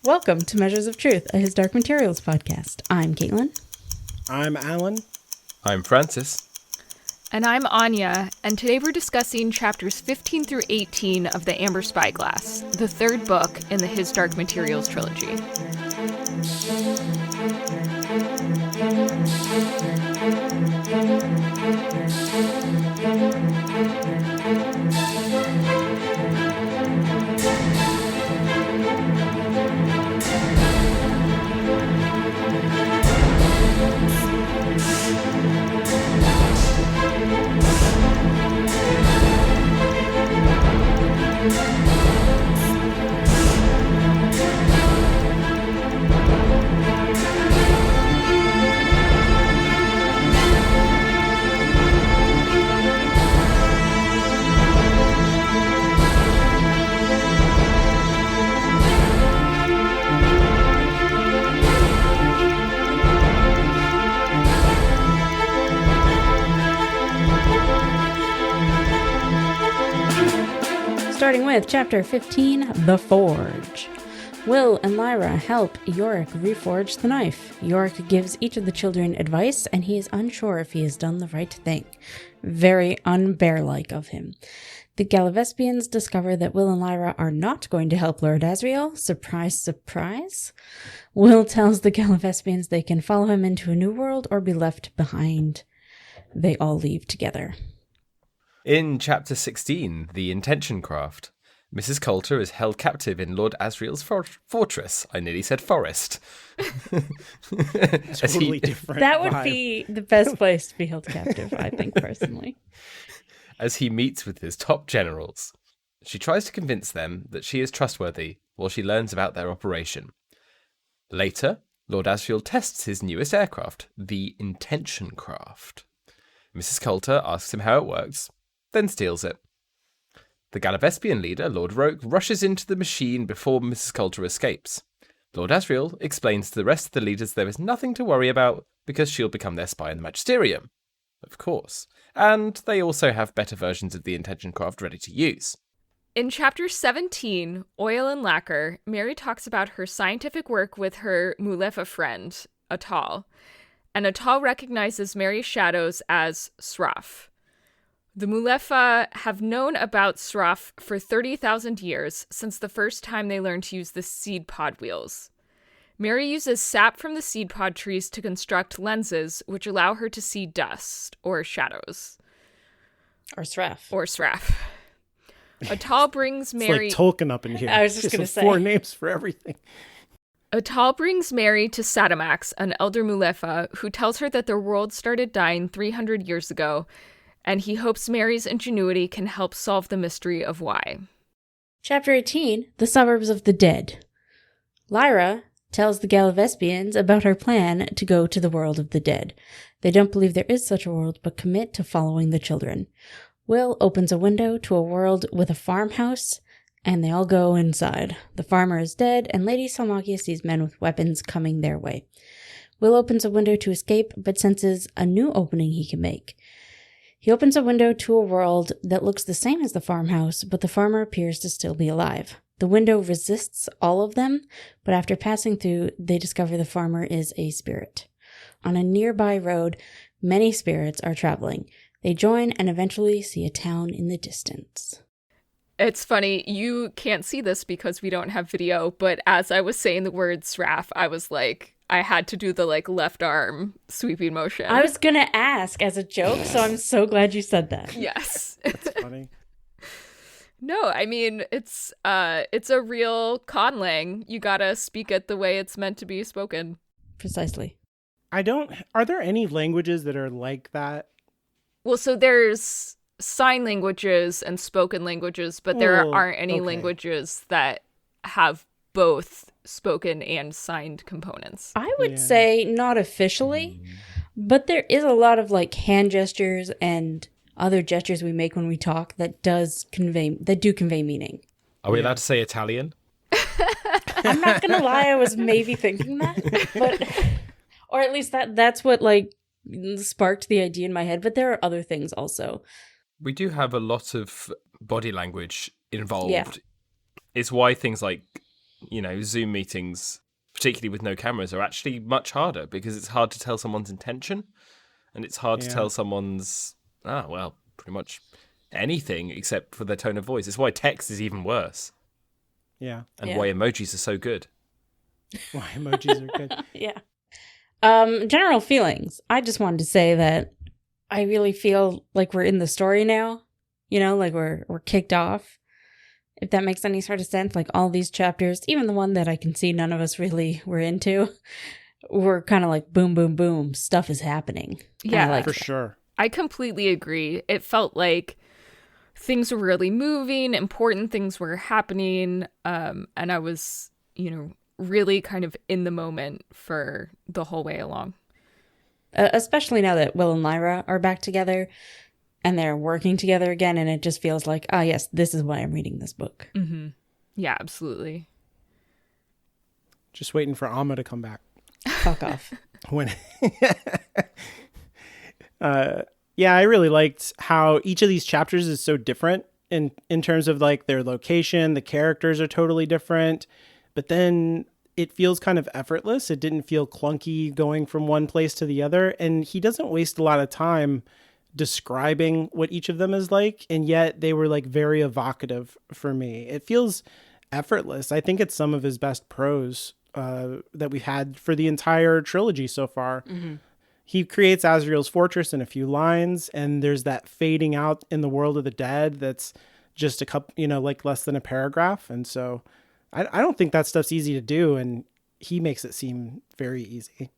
Welcome to Measures of Truth, a His Dark Materials podcast. I'm Caitlin. I'm Alan. I'm Francis. And I'm Anya, and today we're discussing chapters 15 through 18 of the Amber Spyglass, the third book in the His Dark Materials trilogy. Starting with Chapter 15, The Forge. Will and Lyra help Yorick reforge the knife. Yorick gives each of the children advice, and he is unsure if he has done the right thing. Very unbear-like of him. The Gallivespians discover that Will and Lyra are not going to help Lord Asriel. Surprise, surprise. Will tells the Gallivespians they can follow him into a new world or be left behind. They all leave together. In Chapter 16, The Intention Craft, Mrs. Coulter is held captive in Lord Asriel's fortress. I nearly said forest. Totally different. That would be the best place to be held captive, I think, personally. As he meets with his top generals. She tries to convince them that she is trustworthy while she learns about their operation. Later, Lord Asriel tests his newest aircraft, the Intention Craft. Mrs. Coulter asks him how it works, then steals it. The Gallivespian leader, Lord Roke, rushes into the machine before Mrs. Coulter escapes. Lord Asriel explains to the rest of the leaders there is nothing to worry about because she'll become their spy in the Magisterium. Of course. And they also have better versions of the Intention Craft ready to use. In Chapter 17, Oil and Lacquer, Mary talks about her scientific work with her Mulefa friend, Atal. And Atal recognizes Mary's shadows as Sraf. The Mulefa have known about Sraf for 30,000 years, since the first time they learned to use the seed pod wheels. Mary uses sap from the seed pod trees to construct lenses, which allow her to see dust, or shadows. Or Sraf. Atal brings Mary... It's like Tolkien up in here. I was just going to say. 4 names for everything. Atal brings Mary to Sadamax, an elder Mulefa, who tells her that their world started dying 300 years ago, and he hopes Mary's ingenuity can help solve the mystery of why. Chapter 18, The Suburbs of the Dead. Lyra tells the Gallivespians about her plan to go to the world of the dead. They don't believe there is such a world, but commit to following the children. Will opens a window to a world with a farmhouse, and they all go inside. The farmer is dead, and Lady Salmakia sees men with weapons coming their way. Will opens a window to escape, but senses a new opening he can make. He opens a window to a world that looks the same as the farmhouse, but the farmer appears to still be alive. The window resists all of them, but after passing through, they discover the farmer is a spirit. On a nearby road, many spirits are traveling. They join and eventually see a town in the distance. It's funny, you can't see this because we don't have video, but as I was saying the word Sraf, I was like, I had to do the left arm sweeping motion. I was going to ask as a joke, so I'm so glad you said that. Yes. That's funny. No, I mean, it's a real conlang. You gotta speak it the way it's meant to be spoken. Precisely. Are there any languages that are like that? Well, so there's sign languages and spoken languages, but there aren't any languages that have both spoken and signed components. I would say not officially, but there is a lot of hand gestures and other gestures we make when we talk that do convey meaning. Are we allowed to say Italian? I'm not gonna lie, I was maybe thinking that, but or at least that's what sparked the idea in my head. But there are other things also. We do have a lot of body language involved. Yeah. It's why things like Zoom meetings, particularly with no cameras, are actually much harder because it's hard to tell someone's intention, and it's hard to tell someone's, pretty much anything except for their tone of voice. It's why text is even worse. Yeah. And why emojis are so good. Why emojis are good. Yeah. General feelings. I just wanted to say that I really feel like we're in the story now. Like we're kicked off. If that makes any sort of sense, like all these chapters, even the one that I can see none of us really were into, we're kind of like boom, boom, boom. Stuff is happening. Yeah, for sure. I completely agree. It felt like things were really moving, important things were happening, and I was, really kind of in the moment for the whole way along. Especially now that Will and Lyra are back together and they're working together again, and it just feels like, yes, this is why I'm reading this book. Mm-hmm. Yeah, absolutely. Just waiting for Amma to come back. Fuck off. Yeah, I really liked how each of these chapters is so different in terms of like their location. The characters are totally different, but then it feels kind of effortless. It didn't feel clunky going from one place to the other. And he doesn't waste a lot of time describing what each of them is like. And yet they were like very evocative for me. It feels effortless. I think it's some of his best prose that we've had for the entire trilogy so far. Mm-hmm. He creates Azriel's fortress in a few lines, and there's that fading out in the world of the dead that's just a couple, like less than a paragraph. And so I don't think that stuff's easy to do, and he makes it seem very easy.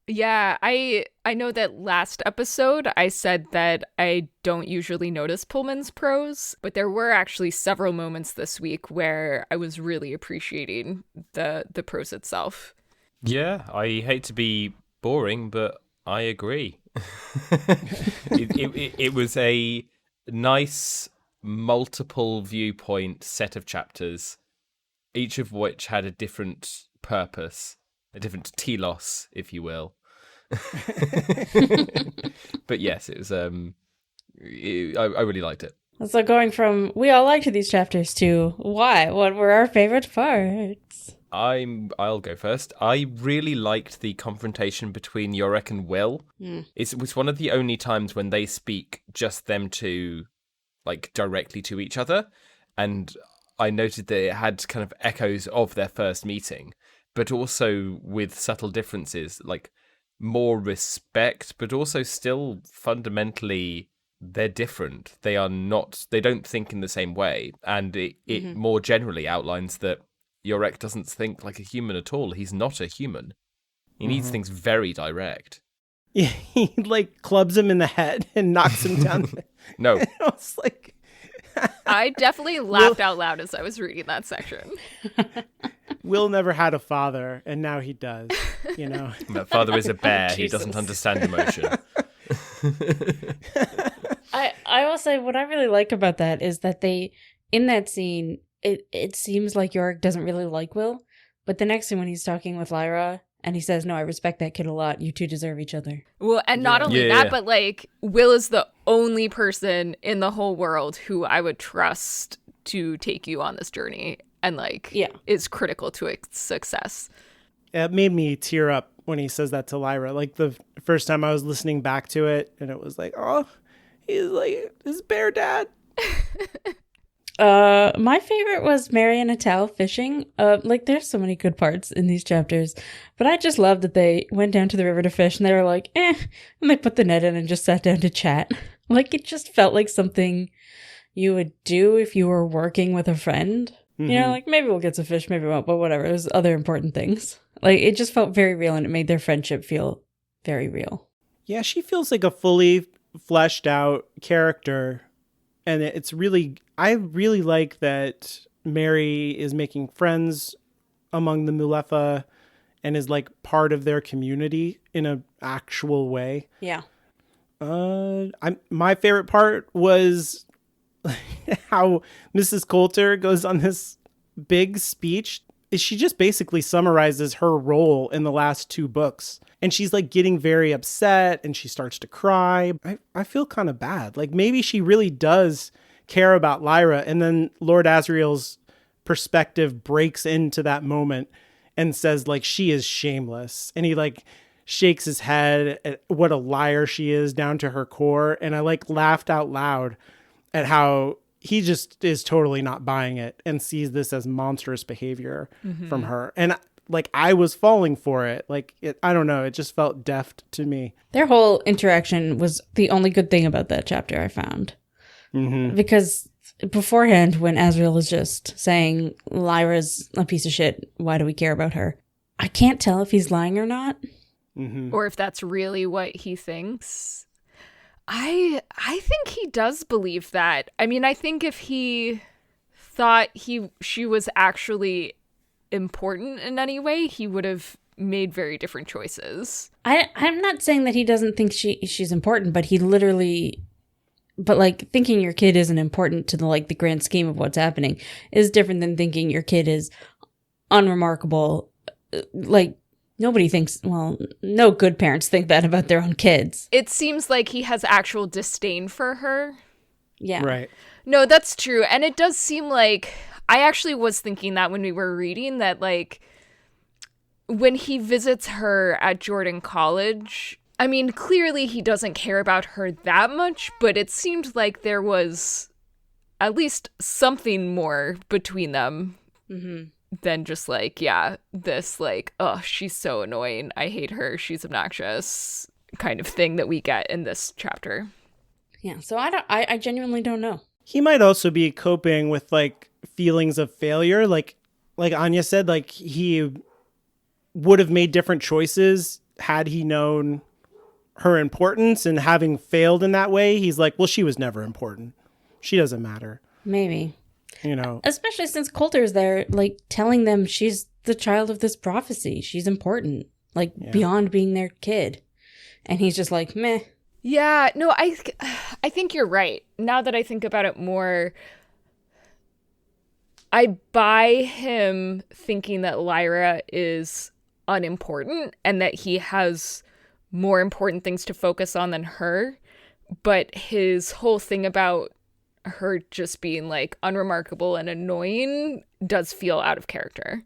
Yeah, I know that last episode I said that I don't usually notice Pullman's prose, but there were actually several moments this week where I was really appreciating the prose itself. Yeah, I hate to be boring, but I agree. It was a nice multiple viewpoint set of chapters, each of which had a different purpose, a different telos, if you will. But yes, it was. I really liked it. So going from we all liked these chapters to why? What were our favorite parts? I'll go first. I really liked the confrontation between Yorick and Will. It was one of the only times when they speak just them two, like directly to each other, and I noted that it had kind of echoes of their first meeting, but also with subtle differences, like more respect, but also still fundamentally they're different. They don't think in the same way, and it more generally outlines that Yorick doesn't think like a human at all. He's not a human. He needs things very direct. Yeah, he like clubs him in the head and knocks him down. No. I was like... I definitely laughed out loud as I was reading that section. Will never had a father, and now he does, That father is a bear. He doesn't understand emotion. I will say what I really like about that is that they, in that scene, it seems like Yorick doesn't really like Will, but the next scene when he's talking with Lyra and he says, "No, I respect that kid a lot. You two deserve each other." Well, and not only that, but like Will is the only person in the whole world who I would trust to take you on this journey and is critical to its success. It made me tear up when he says that to Lyra. Like the first time I was listening back to it, and it was like, oh, he's like his bear dad. My favorite was Mary and Attell fishing. There's so many good parts in these chapters, but I just love that they went down to the river to fish and they were like, and they put the net in and just sat down to chat. Like, it just felt like something you would do if you were working with a friend. Mm-hmm. Maybe we'll get some fish, maybe we won't, but whatever. There's other important things. It just felt very real, and it made their friendship feel very real. Yeah, she feels like a fully fleshed out character. And it's really, I really like that Mary is making friends among the Mulefa and is like part of their community in an actual way. Yeah. My favorite part was how Mrs. Coulter goes on this big speech. She just basically summarizes her role in the last two books. And she's like getting very upset and she starts to cry. I feel kind of bad. Like maybe she really does care about Lyra. And then Lord Asriel's perspective breaks into that moment and says like, she is shameless. And he like shakes his head at what a liar she is down to her core. And I like laughed out loud at how he just is totally not buying it and sees this as monstrous behavior from her. And like, I was falling for it. Like, I don't know. It just felt deft to me. Their whole interaction was the only good thing about that chapter, I found. Because beforehand, when Asriel was just saying, Lyra's a piece of shit, why do we care about her? I can't tell if he's lying or not. Or if that's really what he thinks. I think he does believe that. I mean, I think if he thought she was actually important in any way, he would have made very different choices. I'm not saying that he doesn't think she's important, but he literally... But, like, thinking your kid isn't important to the grand scheme of what's happening is different than thinking your kid is unremarkable. Like, nobody thinks, well, no good parents think that about their own kids. It seems like he has actual disdain for her. Yeah. Right. No, that's true. And it does seem like, I actually was thinking that when we were reading that, like, when he visits her at Jordan College... I mean, clearly he doesn't care about her that much, but it seemed like there was at least something more between them than just like, yeah, this like, oh, she's so annoying. I hate her. She's obnoxious kind of thing that we get in this chapter. Yeah, so I genuinely don't know. He might also be coping with like feelings of failure. Like Anya said, like he would have made different choices had he known her importance, and having failed in that way, he's like, well, she was never important. She doesn't matter. Maybe. You know. Especially since Coulter's there, like, telling them she's the child of this prophecy. She's important. Like, beyond being their kid. And he's just like, meh. Yeah, no, I think you're right. Now that I think about it more, I buy him thinking that Lyra is unimportant and that he has more important things to focus on than her, but his whole thing about her just being like unremarkable and annoying does feel out of character.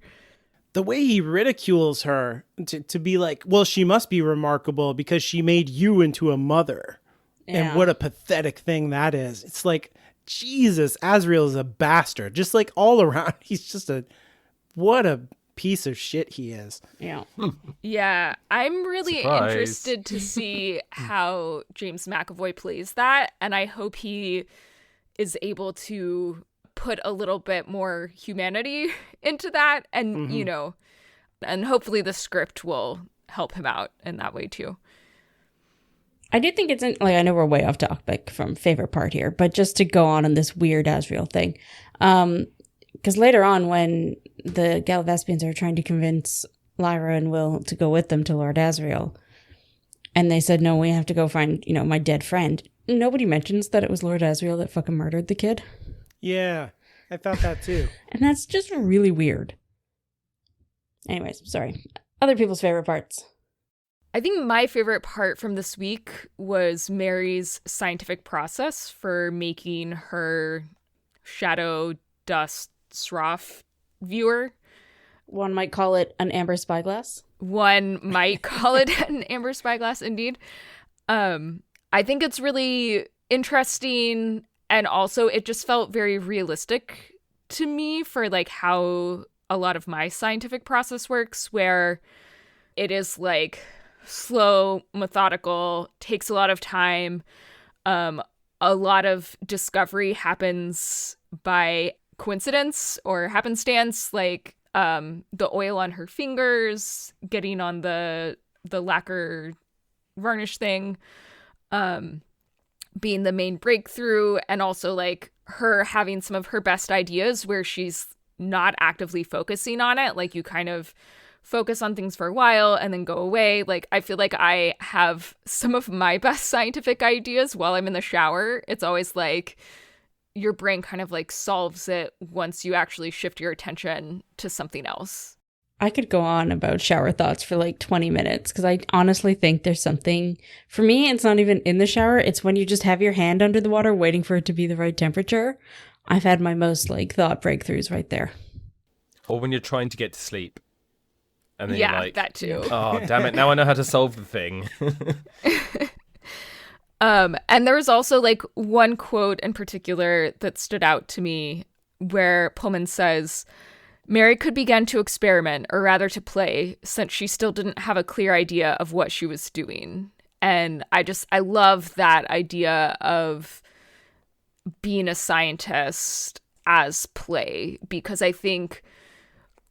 The way he ridicules her to be like, well, she must be remarkable because she made you into a mother. Yeah. And what a pathetic thing that is. It's like, Jesus, Asriel is a bastard. Just like all around, he's just what a piece of shit he is. Yeah. Yeah, I'm really interested to see how James McAvoy plays that, and I hope he is able to put a little bit more humanity into that, and you know, and hopefully the script will help him out in that way too. I do think I know we're way off topic from favorite part here, but just to go on this weird Asriel thing, because later on when the Gallivespians are trying to convince Lyra and Will to go with them to Lord Asriel, and they said, no, we have to go find, my dead friend. Nobody mentions that it was Lord Asriel that fucking murdered the kid. Yeah, I thought that too. And that's just really weird. Anyways, sorry. Other people's favorite parts. I think my favorite part from this week was Mary's scientific process for making her shadow dust Sroff viewer. One might call it an Amber Spyglass. One might call it an Amber Spyglass, indeed. I think it's really interesting, and also it just felt very realistic to me for like how a lot of my scientific process works, where it is like slow, methodical, takes a lot of time. A lot of discovery happens by coincidence or happenstance, like the oil on her fingers, getting on the lacquer varnish thing, being the main breakthrough, and also like her having some of her best ideas where she's not actively focusing on it. Like you kind of focus on things for a while and then go away. Like I feel like I have some of my best scientific ideas while I'm in the shower. It's always like your brain kind of like solves it once you actually shift your attention to something else. I could go on about shower thoughts for like 20 minutes because I honestly think there's something, for me, it's not even in the shower. It's when you just have your hand under the water waiting for it to be the right temperature. I've had my most like thought breakthroughs right there. Or when you're trying to get to sleep. And then Yeah, you're like, that too. oh, damn it. Now I know how to solve the thing. And there was also like one quote in particular that stood out to me where Pullman says, Mary could begin to experiment, or rather to play, since she still didn't have a clear idea of what she was doing. And I love that idea of being a scientist as play, because I think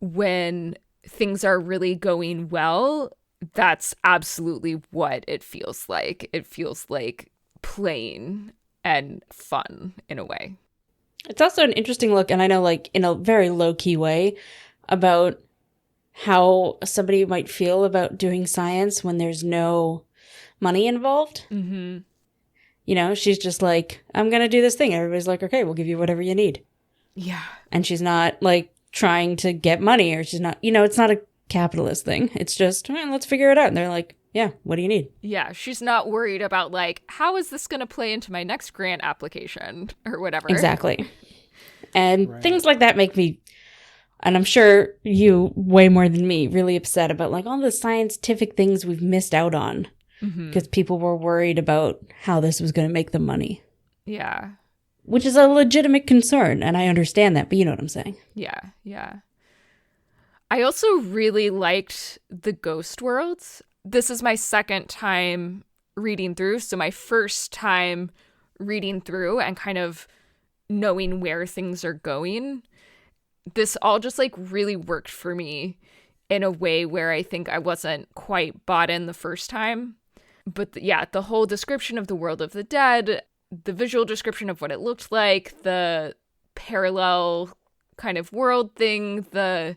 when things are really going well, that's absolutely what it feels like. It feels like playing and fun in a way. It's also an interesting look, and I know, like, in a very low-key way, about how somebody might feel about doing science when there's no money involved. Mm-hmm. You know, she's just like, I'm going to do this thing. Everybody's like, okay, we'll give you whatever you need. Yeah. And she's not, like, trying to get money, or she's not, you know, it's not a capitalist thing. It's just, let's figure it out. And they're like, yeah, what do you need? Yeah, she's not worried about, like, how is this going to play into my next grant application or whatever. Exactly. And things like that make me, and I'm sure you way more than me, really upset about, like, all the scientific things we've missed out on because people were worried about how this was going to make them money. Yeah. Which is a legitimate concern, and I understand that, but you know what I'm saying. Yeah, yeah. I also really liked the ghost worlds. This is my second time reading through, so my first time reading through and kind of knowing where things are going. This all just, like, really worked for me in a way where I think I wasn't quite bought in the first time. But the whole description of the world of the dead, the visual description of what it looked like, the parallel kind of world thing, the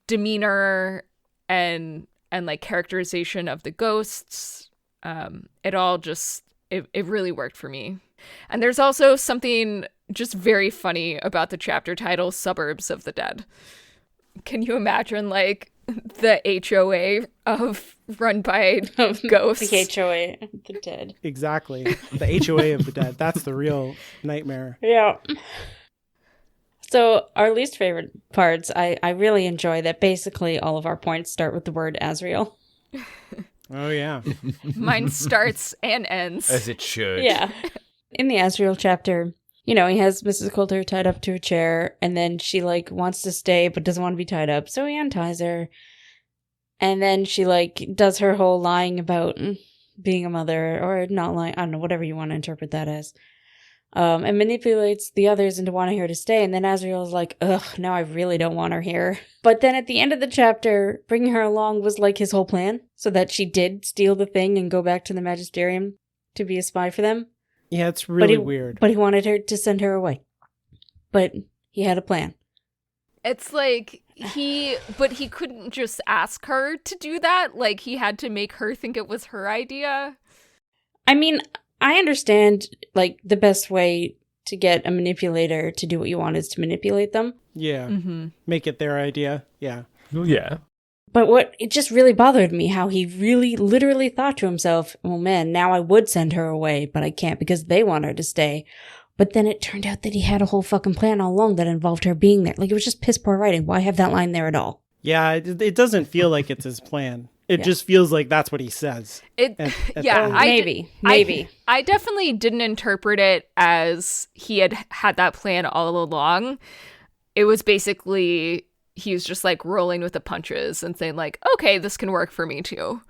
demeanor and like characterization of the ghosts, it all just it really worked for me. And there's also something just very funny about the chapter title, Suburbs of the Dead. Can you imagine, like, the HOA of run by ghosts? The HOA of the dead. Exactly. The HOA of the dead. That's the real nightmare. Yeah. So our least favorite parts, I really enjoy that basically all of our points start with the word Azrael. Oh, yeah. Mine starts and ends. As it should. Yeah. In the Azrael chapter, you know, he has Mrs. Coulter tied up to a chair, and then she, like, wants to stay but doesn't want to be tied up, so he unties her. And then she, like, does her whole lying about being a mother, or not lying, I don't know, whatever you want to interpret that as. And manipulates the others into wanting her to stay, and then Azrael's like, ugh, now I really don't want her here. But then at the end of the chapter, bringing her along was, like, his whole plan, so that she did steal the thing and go back to the Magisterium to be a spy for them. Yeah, it's really weird. But he wanted her to send her away. But he had a plan. It's like he couldn't just ask her to do that. Like, he had to make her think it was her idea. I mean, I understand, like, the best way to get a manipulator to do what you want is to manipulate them. Yeah. Make it their idea. Yeah. Well, yeah. But it just really bothered me how he really literally thought to himself, oh man, now I would send her away, but I can't because they want her to stay. But then it turned out that he had a whole fucking plan all along that involved her being there. Like, it was just piss poor writing. Why have that line there at all? Yeah, it doesn't feel like it's his plan. It just feels like that's what he says. Maybe. I definitely didn't interpret it as he had that plan all along. It was basically he was just, like, rolling with the punches and saying, like, okay, this can work for me too.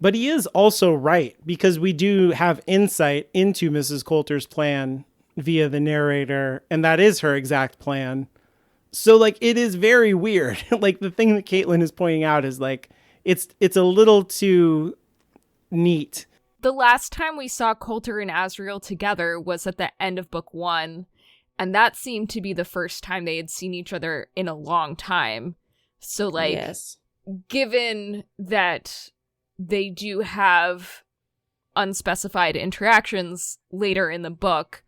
But he is also right, because we do have insight into Mrs. Coulter's plan via the narrator, and that is her exact plan. So, like, it is very weird. Like, the thing that Caitlin is pointing out is, like, it's a little too neat. The last time we saw Coulter and Azrael together was at the end of book 1, and that seemed to be the first time they had seen each other in a long time. So, like, yes. Given that they do have unspecified interactions later in the book,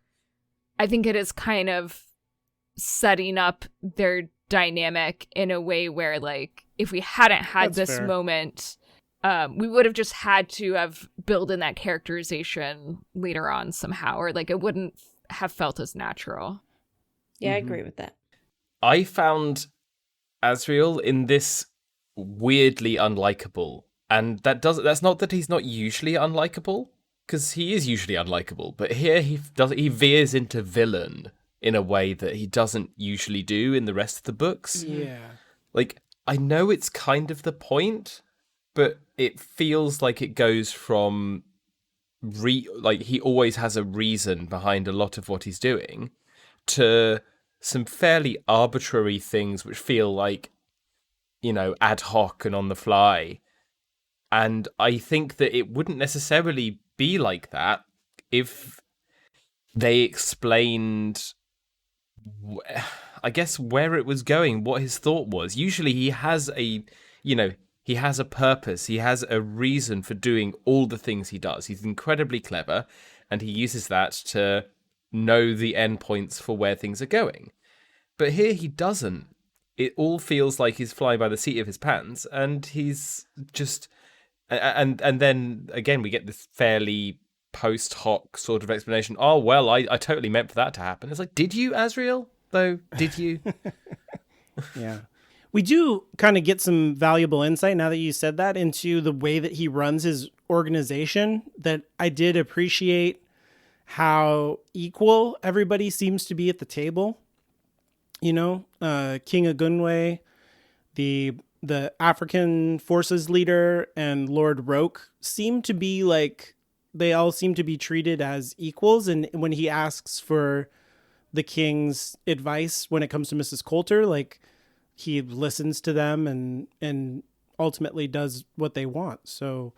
I think it is kind of setting up their dynamic in a way where, like, if we hadn't had That's this fair. moment, we would have just had to have built in that characterization later on somehow, or, like, it wouldn't have felt as natural. Yeah, I agree with that. I found Asriel in this weirdly unlikable. And that's not that he's not usually unlikable, because he is usually unlikable, but here he veers into villain in a way that he doesn't usually do in the rest of the books. Yeah. Like, I know it's kind of the point, but it feels like it goes from like he always has a reason behind a lot of what he's doing to some fairly arbitrary things which feel like, ad hoc and on the fly. And I think that it wouldn't necessarily be like that if they explained, I guess, where it was going, what his thought was. Usually he has a purpose. He has a reason for doing all the things he does. He's incredibly clever, and he uses that to know the endpoints for where things are going. But here he doesn't. It all feels like he's flying by the seat of his pants, and he's just... And then, again, we get this fairly post hoc sort of explanation. Oh, well, I totally meant for that to happen. It's like, did you, Asriel? Though, did you? Yeah. We do kind of get some valuable insight, now that you said that, into the way that he runs his organization, that I did appreciate how equal everybody seems to be at the table. King Agunwe, the African forces leader, and Lord Roke seem to be like, they all seem to be treated as equals. And when he asks for the king's advice when it comes to Mrs. Coulter, like, he listens to them and ultimately does what they want. So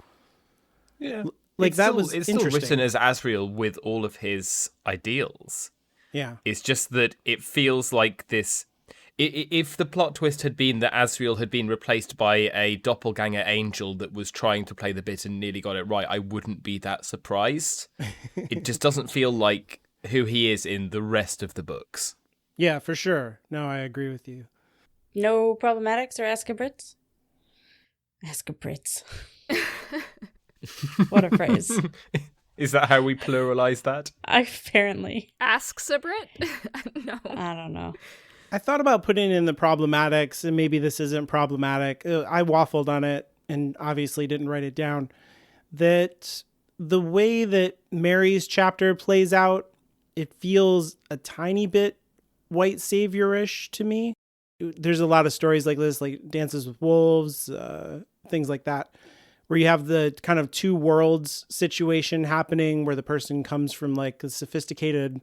yeah, like, it's still written as Asriel with all of his ideals. Yeah. It's just that it feels like this. If the plot twist had been that Asriel had been replaced by a doppelganger angel that was trying to play the bit and nearly got it right, I wouldn't be that surprised. It just doesn't feel like who he is in the rest of the books. Yeah, for sure. No, I agree with you. No problematics or Ascabrits? Ascabrits. What a phrase. Is that how we pluralize that? Apparently. Asks a Brit? No. I don't know. I thought about putting in the problematics, and maybe this isn't problematic. I waffled on it and obviously didn't write it down. That the way that Mary's chapter plays out, it feels a tiny bit white savior-ish to me. There's a lot of stories like this, like Dances with Wolves, things like that, where you have the kind of two worlds situation happening, where the person comes from like a sophisticated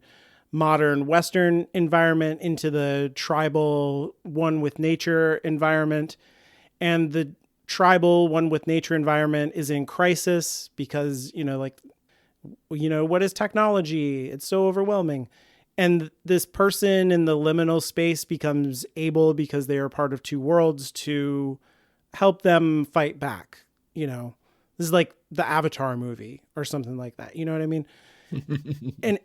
modern Western environment into the tribal one with nature environment. And the tribal one with nature environment is in crisis because, what is technology? It's so overwhelming. And this person in the liminal space becomes able, because they are part of two worlds, to help them fight back. This is like the Avatar movie or something like that. You know what I mean? and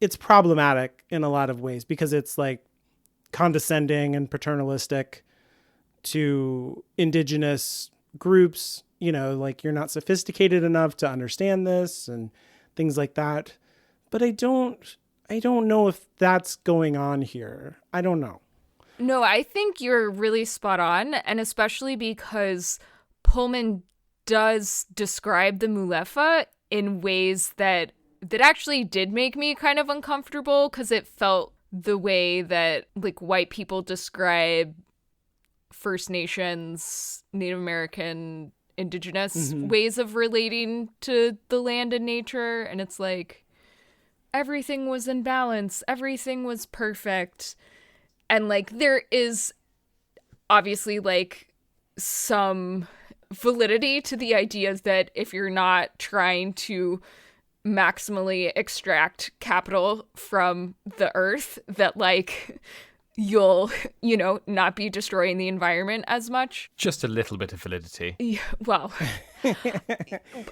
it's problematic in a lot of ways, because it's like condescending and paternalistic to indigenous groups, like, you're not sophisticated enough to understand this and things like that. But I don't know if that's going on here. I don't know. No, I think you're really spot on, and especially because Pullman does describe the Mulefa in ways that actually did make me kind of uncomfortable, because it felt the way that like white people describe First Nations, Native American, indigenous ways of relating to the land and nature. And it's like, everything was in balance. Everything was perfect. And like, there is obviously like some validity to the idea that if you're not trying to maximally extract capital from the earth, that like you'll, not be destroying the environment as much. Just a little bit of validity. Yeah, well,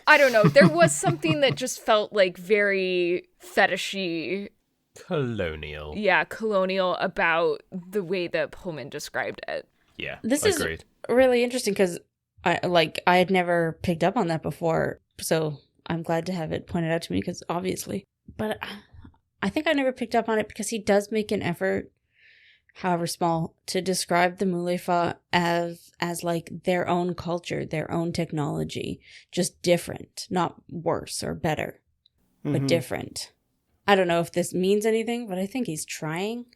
I don't know. There was something that just felt like very fetishy. Colonial. Yeah, colonial about the way that Pullman described it. Yeah, This agreed. is really interesting, because I had never picked up on that before. So I'm glad to have it pointed out to me, because obviously. But I think I never picked up on it because he does make an effort however small, to describe the Mulefa as like their own culture, their own technology, just different, not worse or better, but different. I don't know if this means anything, but I think he's trying.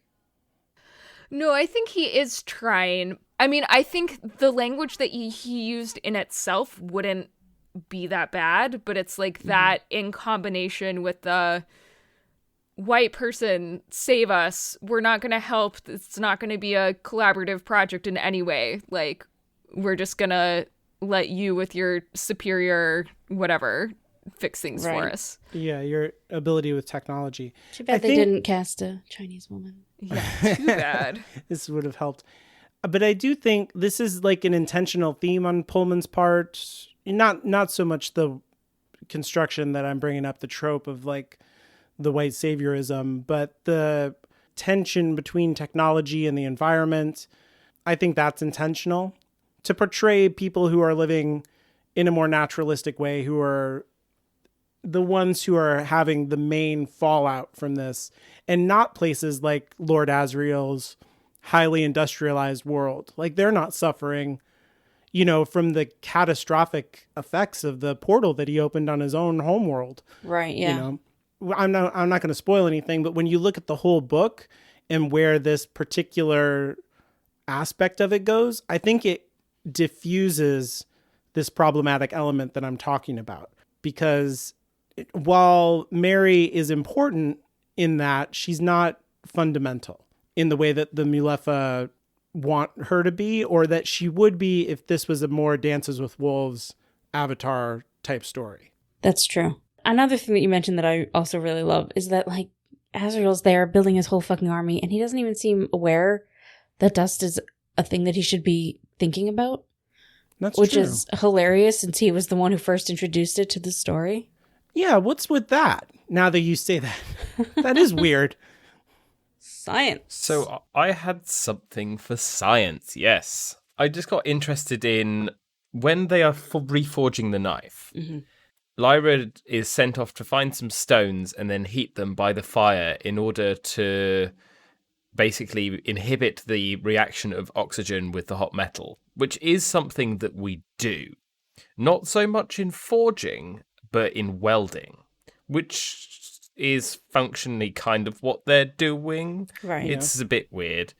No, I think he is trying. I mean, I think the language that he used in itself wouldn't be that bad, but it's like that in combination with the white person, save us, we're not going to help, it's not going to be a collaborative project in any way. Like, we're just going to let you with your superior whatever fix things for us. Yeah, your ability with technology. Too bad they didn't cast a Chinese woman. Yeah, too bad. This would have helped. But I do think this is like an intentional theme on Pullman's part. Not so much the construction that I'm bringing up, the trope of like the white saviorism, but the tension between technology and the environment. I think that's intentional to portray people who are living in a more naturalistic way, who are the ones who are having the main fallout from this, and not places like Lord Asriel's highly industrialized world. Like, they're not suffering, from the catastrophic effects of the portal that he opened on his own homeworld. Right, yeah. I'm not going to spoil anything, but when you look at the whole book and where this particular aspect of it goes, I think it diffuses this problematic element that I'm talking about. Because while Mary is important in that, she's not fundamental in the way that the Mulefa want her to be, or that she would be if this was a more Dances with Wolves Avatar type story. That's true. Another thing that you mentioned that I also really love is that, like, Azrael's there building his whole fucking army, and he doesn't even seem aware that dust is a thing that he should be thinking about. Which true. Is hilarious, since he was the one who first introduced it to the story. Yeah, what's with that? Now that you say that, that is weird. Science. So I had something for science, yes. I just got interested in when they are reforging the knife. Mm-hmm. Lyra is sent off to find some stones and then heat them by the fire in order to basically inhibit the reaction of oxygen with the hot metal, which is something that we do. Not so much in forging, but in welding, which is functionally kind of what they're doing. Right. It's a bit weird.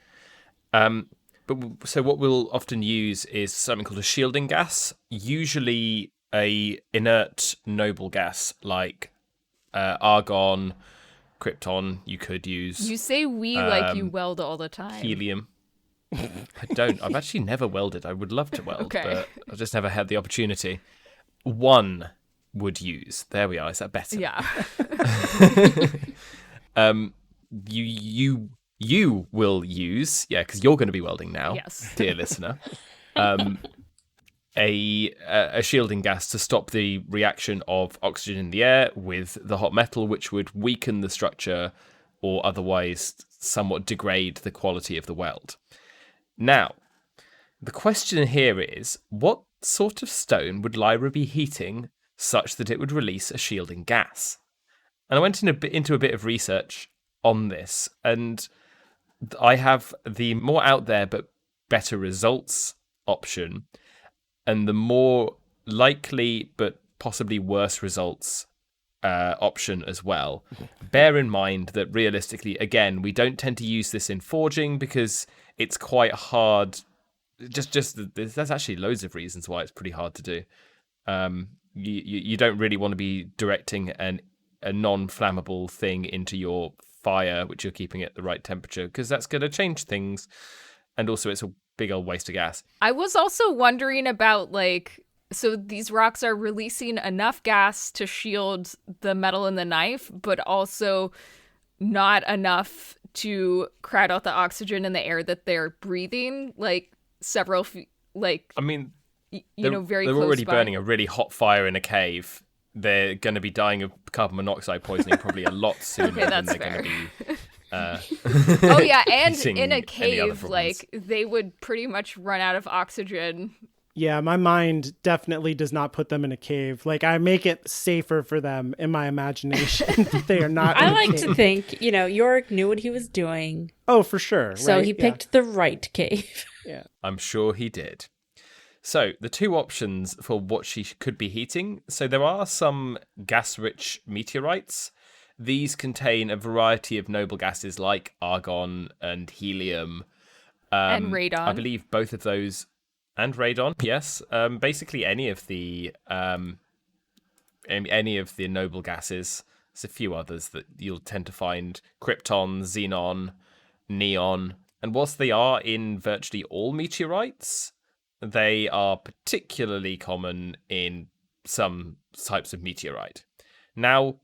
So what we'll often use is something called a shielding gas, usually a inert noble gas like argon, krypton. You could use. You say we like you weld all the time. Helium. I don't. I've actually never welded. I would love to weld, but I've just never had the opportunity. One would use. There we are. Is that better? Yeah. You will use, because you're going to be welding now, yes, dear listener. A shielding gas to stop the reaction of oxygen in the air with the hot metal, which would weaken the structure or otherwise somewhat degrade the quality of the weld. Now, the question here is, what sort of stone would Lyra be heating such that it would release a shielding gas? And I went into a bit of research on this, and I have the more out there but better results option, and the more likely but possibly worse results option as well. Bear in mind that realistically, again, we don't tend to use this in forging because it's quite hard. There's actually loads of reasons why it's pretty hard to do. You don't really want to be directing a non-flammable thing into your fire, which you're keeping at the right temperature, because that's going to change things. And also it's a big old waste of gas. I was also wondering about, so these rocks are releasing enough gas to shield the metal in the knife, but also not enough to crowd out the oxygen in the air that they're breathing, several I mean, very they're close already by. burning a really hot fire in a cave. They're going to be dying of carbon monoxide poisoning probably a lot sooner than they're going to be. Oh yeah, and eating in a any other cave, problems. they would pretty much run out of oxygen Yeah, my mind definitely does not put them in a cave. Like, I make it safer for them in my imagination. They are not in I a like cave. to think, Yorick knew what he was doing. Oh, for sure. So right? he picked the right cave. Yeah. I'm sure he did. So the two options for what she could be heating. So there are some gas-rich meteorites. These contain a variety of noble gases like argon and helium. And radon. I believe both of those, and radon. Yes, basically any of the noble gases. There's a few others that you'll tend to find: krypton, xenon, neon. And whilst they are in virtually all meteorites, they are particularly common in some types of meteorite. Now,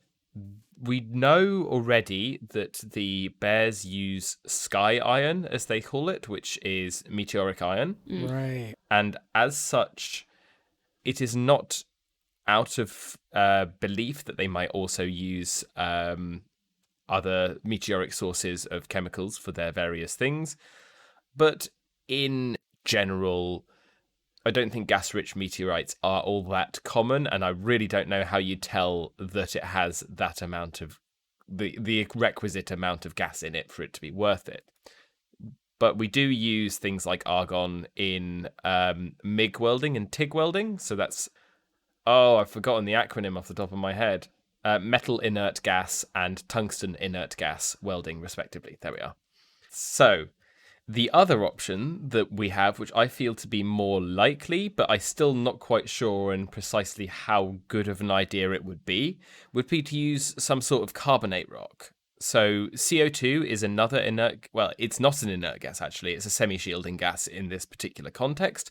we know already that the bears use sky iron, as they call it, which is meteoric iron. Right. And as such, it is not out of belief that they might also use other meteoric sources of chemicals for their various things. But in general, I don't think gas-rich meteorites are all that common, and I really don't know how you tell that it has that amount of the requisite amount of gas in it for it to be worth it. But we do use things like argon in MIG welding and TIG welding, so that's I've forgotten the acronym off the top of my head. Metal inert gas and tungsten inert gas welding, respectively. There we are. So the other option that we have, which I feel to be more likely, but I'm still not quite sure and precisely how good of an idea it would be to use some sort of carbonate rock. So CO2 is another inert, well, it's not an inert gas, actually. It's a semi-shielding gas in this particular context.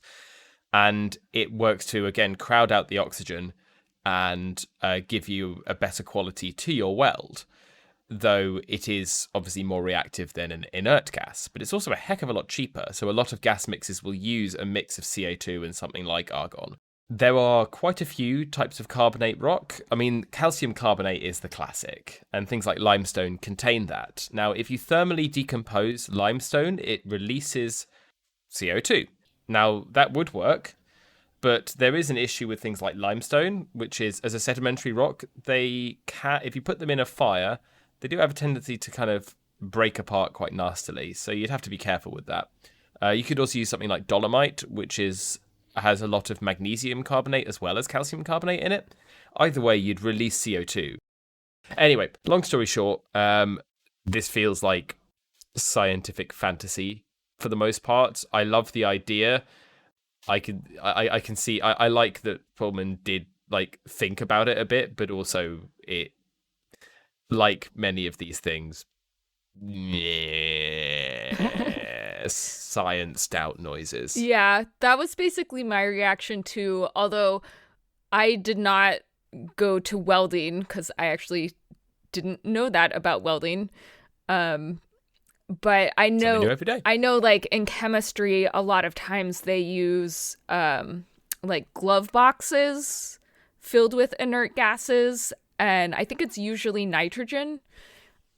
And it works to, again, crowd out the oxygen and give you a better quality to your weld. Though it is obviously more reactive than an inert gas, but it's also a heck of a lot cheaper. So a lot of gas mixes will use a mix of CO2 and something like argon. There are quite a few types of carbonate rock. I mean, calcium carbonate is the classic, and things like limestone contain that. Now, if you thermally decompose limestone, it releases CO2. Now, that would work, but there is an issue with things like limestone, which is, as a sedimentary rock, if you put them in a fire, they do have a tendency to kind of break apart quite nastily, so you'd have to be careful with that. You could also use something like dolomite, which has a lot of magnesium carbonate as well as calcium carbonate in it. Either way, you'd release CO2. Anyway, long story short, this feels like scientific fantasy for the most part. I love the idea. I can see. I like that Pullman did think about it a bit, but also it. Like many of these things, scienced out noises. Yeah, that was basically my reaction to, although I did not go to welding because I actually didn't know that about welding. But I know, Something new every day. I know in chemistry, a lot of times they use glove boxes filled with inert gases. And I think it's usually nitrogen,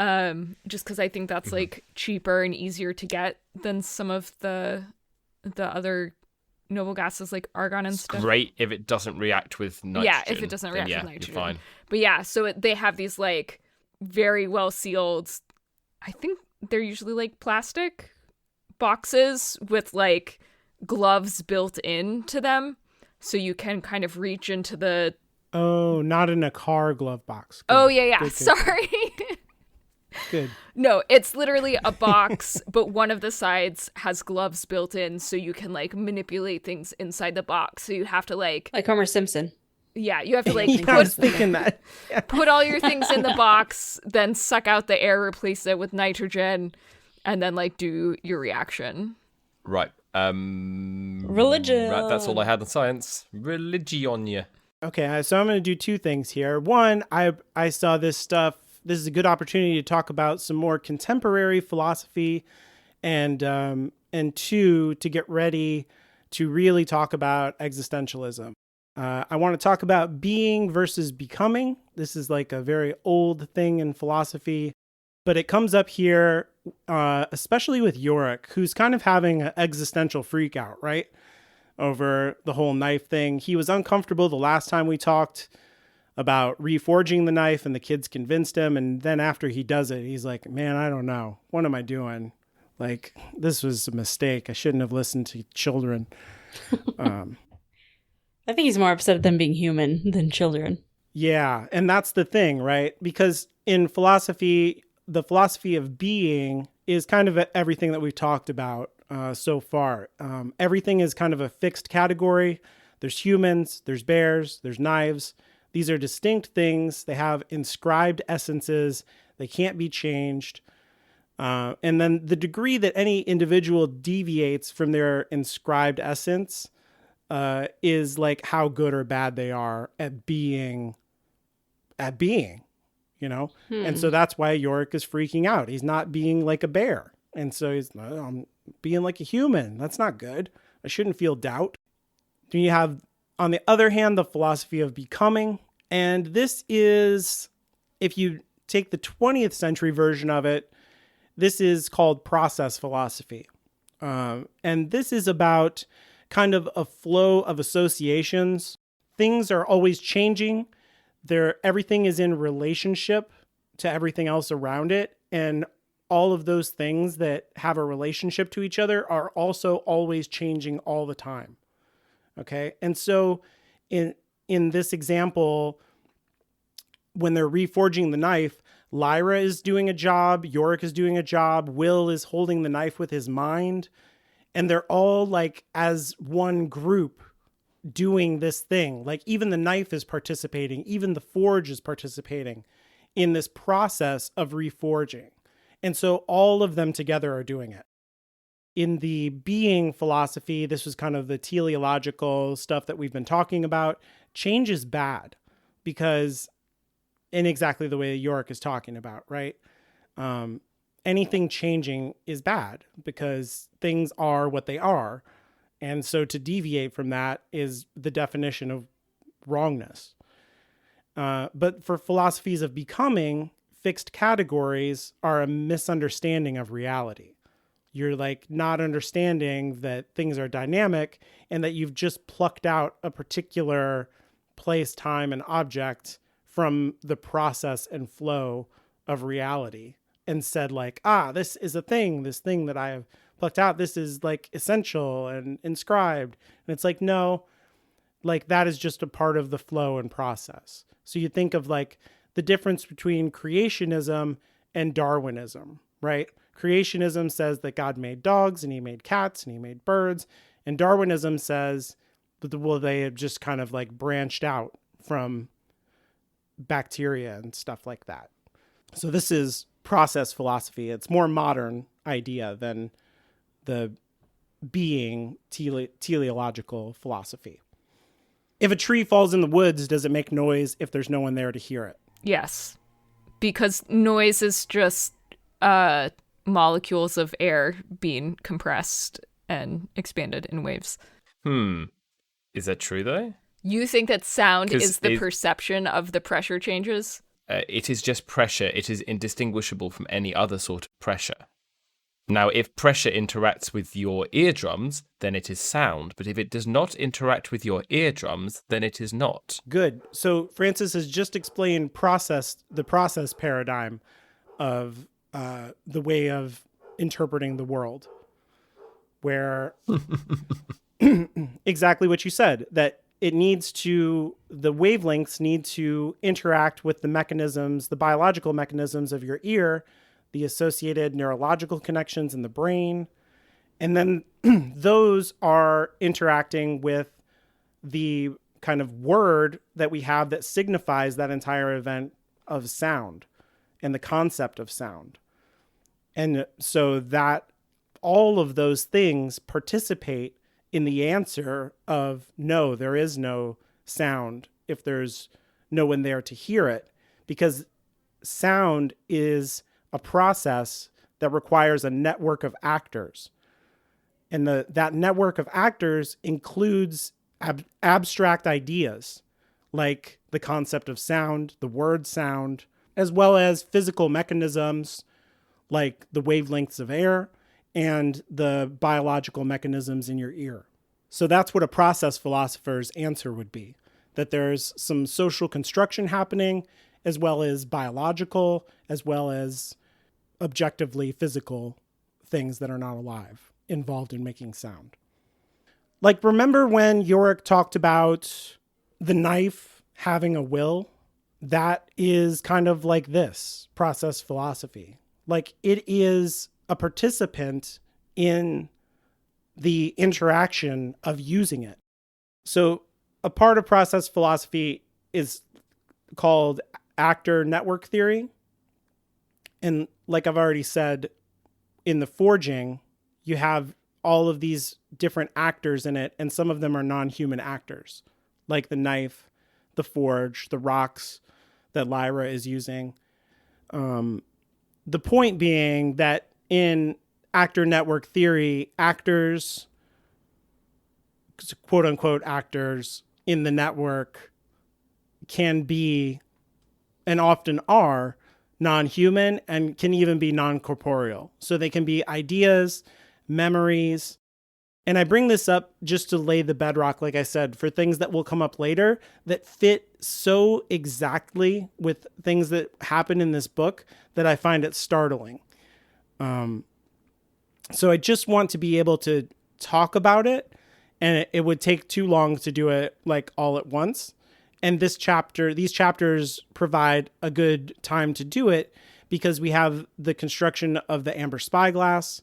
just because I think that's cheaper and easier to get than some of the other noble gases like argon and stuff. Great if it doesn't react with nitrogen. Yeah, if it doesn't react with nitrogen. You're fine. But yeah, so they have these very well sealed, I think they're usually plastic boxes with gloves built into them, so you can kind of reach into the. Oh, not in a car glove box. Good. Oh, yeah. Good. Sorry. Good. No, it's literally a box, but one of the sides has gloves built in, so you can manipulate things inside the box. So you have to like Homer Simpson. Yeah, you have to Yeah, I was thinking that. Yeah. put all your things in the box, then suck out the air, replace it with nitrogen, and then do your reaction. Right. Religion. Right, that's all I had on science. Religion. Okay, so I'm going to do two things here. One, I saw this stuff. This is a good opportunity to talk about some more contemporary philosophy, and two, to get ready to really talk about existentialism. I want to talk about being versus becoming. This is a very old thing in philosophy, but it comes up here, especially with Yorick, who's kind of having an existential freak out, right? over the whole knife thing. He was uncomfortable the last time we talked about reforging the knife, and the kids convinced him. And then after he does it, he's like, man, I don't know. What am I doing? Like, this was a mistake. I shouldn't have listened to children. I think he's more upset at them being human than children. Yeah. And that's the thing, right? Because in philosophy, the philosophy of being is kind of everything that we've talked about so far. Everything is kind of a fixed category. There's humans, there's bears, there's knives. These are distinct things. They have inscribed essences. They can't be changed. And then the degree that any individual deviates from their inscribed essence is like how good or bad they are at being, you know? And so that's why Yorick is freaking out. He's not being like a bear. And so he's I'm being like a human. That's not good. I shouldn't feel doubt. Then you have, on the other hand, the philosophy of becoming. And this is, if you take the 20th century version of it, this is called process philosophy. And this is about kind of a flow of associations. Things are always changing. Everything is in relationship to everything else around it. And all of those things that have a relationship to each other are also always changing all the time. Okay. And so in this example, when they're reforging the knife, Lyra is doing a job, Yorick is doing a job, Will is holding the knife with his mind, and they're all like as one group doing this thing. Like even the knife is participating, even the forge is participating in this process of reforging. And so all of them together are doing it. In the being philosophy, this was kind of the teleological stuff that we've been talking about. Change is bad because, in exactly the way Yorick is talking about, right? Anything changing is bad because things are what they are. And so to deviate from that is the definition of wrongness. But for philosophies of becoming, fixed categories are a misunderstanding of reality. You're like not understanding that things are dynamic and that you've just plucked out a particular place, time, and object from the process and flow of reality and said like, this is a thing, this thing that I have plucked out, this is like essential and inscribed. And it's like, no, like that is just a part of the flow and process. So you think of like the difference between creationism and Darwinism, right? Creationism says that God made dogs and he made cats and he made birds. And Darwinism says, well, they have just kind of like branched out from bacteria and stuff like that. So this is process philosophy. It's more modern idea than the being teleological philosophy. If a tree falls in the woods, does it make noise if there's no one there to hear it? Yes, because noise is just molecules of air being compressed and expanded in waves. Is that true, though? You think that sound is the perception of the pressure changes? It is just pressure. It is indistinguishable from any other sort of pressure. Now, if pressure interacts with your eardrums, then it is sound. But if it does not interact with your eardrums, then it is not. Good. So Francis has just explained the process paradigm of the way of interpreting the world, where exactly what you said, that the wavelengths need to interact with the mechanisms, the biological mechanisms of your ear, the associated neurological connections in the brain. And then those are interacting with the kind of word that we have that signifies that entire event of sound and the concept of sound. And so that all of those things participate in the answer of no, there is no sound if there's no one there to hear it, because sound is a process that requires a network of actors. And that network of actors includes abstract ideas like the concept of sound, the word sound, as well as physical mechanisms like the wavelengths of air and the biological mechanisms in your ear. So that's what a process philosopher's answer would be, that there's some social construction happening, as well as biological, as well as objectively physical things that are not alive involved in making sound. Like, remember when Yorick talked about the knife having a will? That is kind of like this process philosophy. Like, it is a participant in the interaction of using it. So a part of process philosophy is called actor network theory. And like I've already said, in the forging, you have all of these different actors in it, and some of them are non-human actors, like the knife, the forge, the rocks that Lyra is using. The point being that in actor network theory, actors, quote unquote actors in the network, can be and often are non-human and can even be non-corporeal. So they can be ideas, memories. And I bring this up just to lay the bedrock, like I said, for things that will come up later that fit so exactly with things that happen in this book that I find it startling. So I just want to be able to talk about it, and it would take too long to do it like all at once. And these chapters provide a good time to do it because we have the construction of the Amber Spyglass,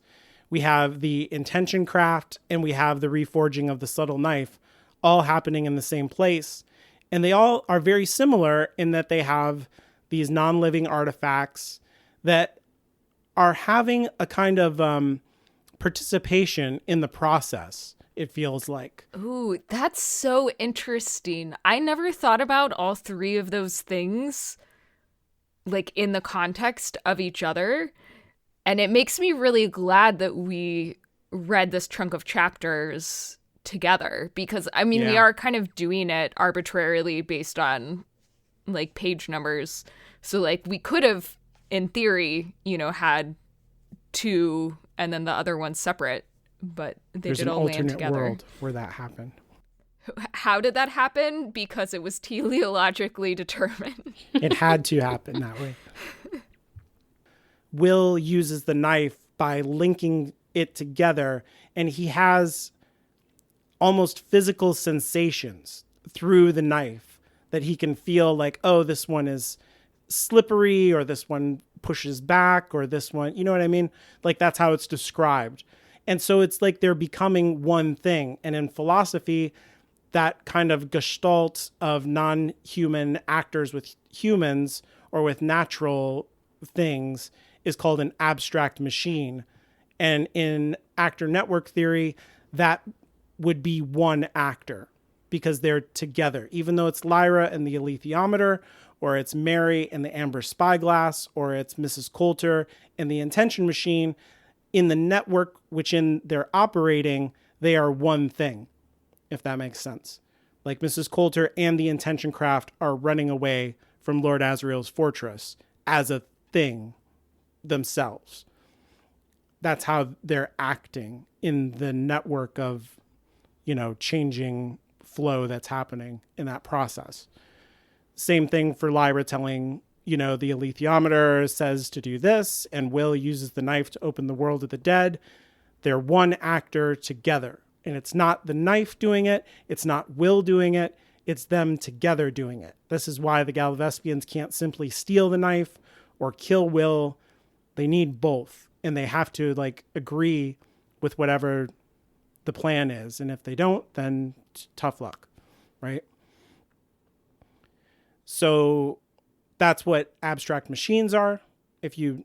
we have the intention craft, and we have the reforging of the subtle knife all happening in the same place. And they all are very similar in that they have these non-living artifacts that are having a kind of participation in the process, it feels like. Ooh, that's so interesting. I never thought about all three of those things like in the context of each other. And it makes me really glad that we read this chunk of chapters together because, I mean, we are kind of doing it arbitrarily based on like page numbers. So like we could have, in theory, had two and then the other one separate, but they did all land together. There's an alternate world where that happened. How did that happen? Because it was teleologically determined. It had to happen that way. Will uses the knife by linking it together, and he has almost physical sensations through the knife that he can feel like, oh, this one is slippery, or this one pushes back, or this one, you know what I mean? Like that's how it's described. And so it's like they're becoming one thing. And in philosophy, that kind of gestalt of non-human actors with humans or with natural things is called an abstract machine. And in actor network theory, that would be one actor because they're together. Even though it's Lyra and the alethiometer, or it's Mary and the Amber Spyglass, or it's Mrs. Coulter and the intention machine, in the network which in they're operating, they are one thing, if that makes sense. Like Mrs. Coulter and the intention craft are running away from Lord Asriel's fortress as a thing themselves. That's how they're acting in the network of, changing flow that's happening in that process. Same thing for Lyra telling, the alethiometer says to do this, and Will uses the knife to open the world of the dead. They're one actor together. And it's not the knife doing it. It's not Will doing it. It's them together doing it. This is why the Gallivespians can't simply steal the knife or kill Will. They need both. And they have to agree with whatever the plan is. And if they don't, then tough luck, right? So that's what abstract machines are. If you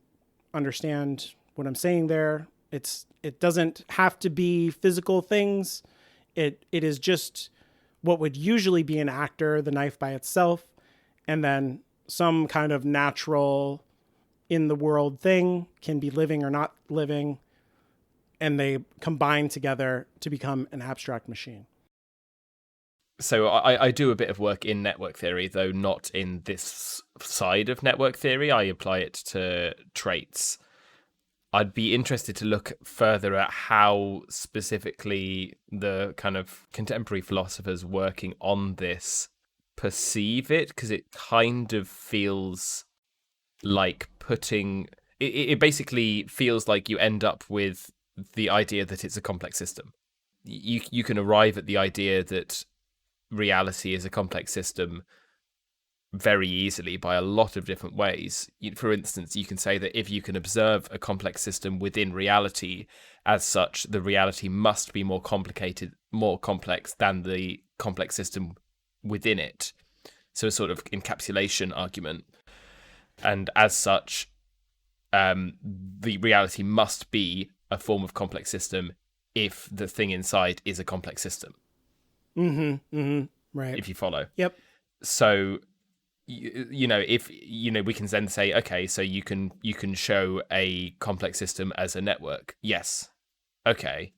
understand what I'm saying there, it doesn't have to be physical things. It is just what would usually be an actor, the knife by itself, and then some kind of natural in the world thing can be living or not living, and they combine together to become an abstract machine. So I do a bit of work in network theory, though not in this side of network theory. I apply it to traits. I'd be interested to look further at how specifically the kind of contemporary philosophers working on this perceive it, because it kind of feels like it basically feels like you end up with the idea that it's a complex system. You can arrive at the idea that reality is a complex system very easily by a lot of different ways. For instance, you can say that if you can observe a complex system within reality, as such, the reality must be more complex than the complex system within it. So a sort of encapsulation argument. And as such, the reality must be a form of complex system if the thing inside is a complex system. Right. If you follow. Yep. So, if we can then say, okay, so you can show a complex system as a network. Yes. Okay.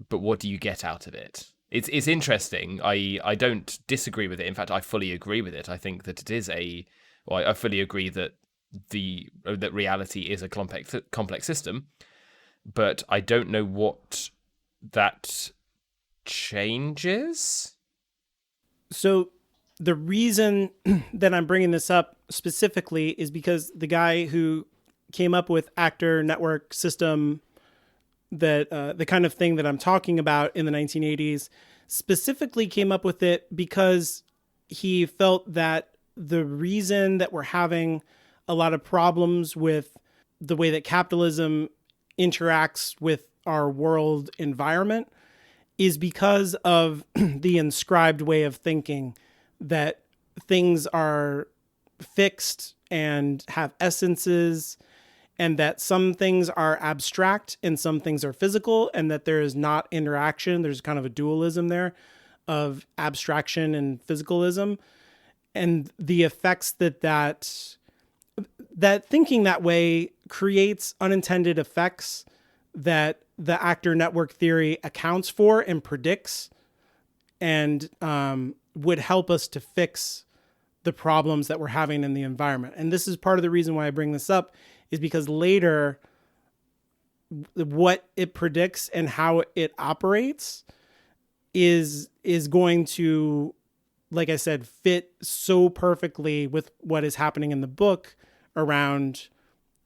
But what do you get out of it? It's interesting. I don't disagree with it. In fact, I fully agree with it. I think that it is I fully agree that that reality is a complex system, but I don't know what that changes. So the reason that I'm bringing this up specifically is because the guy who came up with actor network system, that the kind of thing that I'm talking about in the 1980s, specifically came up with it because he felt that the reason that we're having a lot of problems with the way that capitalism interacts with our world environment is because of the inscribed way of thinking that things are fixed and have essences, and that some things are abstract and some things are physical, and that there is not interaction. There's kind of a dualism there of abstraction and physicalism, and the effects that thinking that way creates unintended effects that the actor network theory accounts for and predicts, and would help us to fix the problems that we're having in the environment. And this is part of the reason why I bring this up, is because later what it predicts and how it operates is going to, like I said, fit so perfectly with what is happening in the book around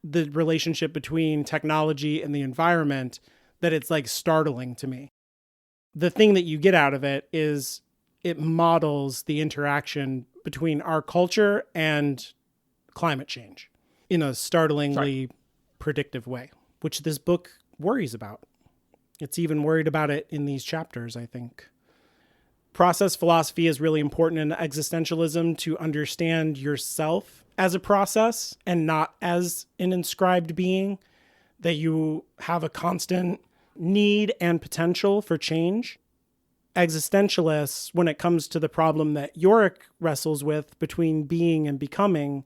the relationship between technology and the environment, that it's like startling to me. The thing that you get out of it is it models the interaction between our culture and climate change in a startlingly predictive way, which this book worries about. It's even worried about it in these chapters, I think. Process philosophy is really important in existentialism, to understand yourself as a process and not as an inscribed being, that you have a constant need and potential for change. Existentialists, when it comes to the problem that Yorick wrestles with between being and becoming,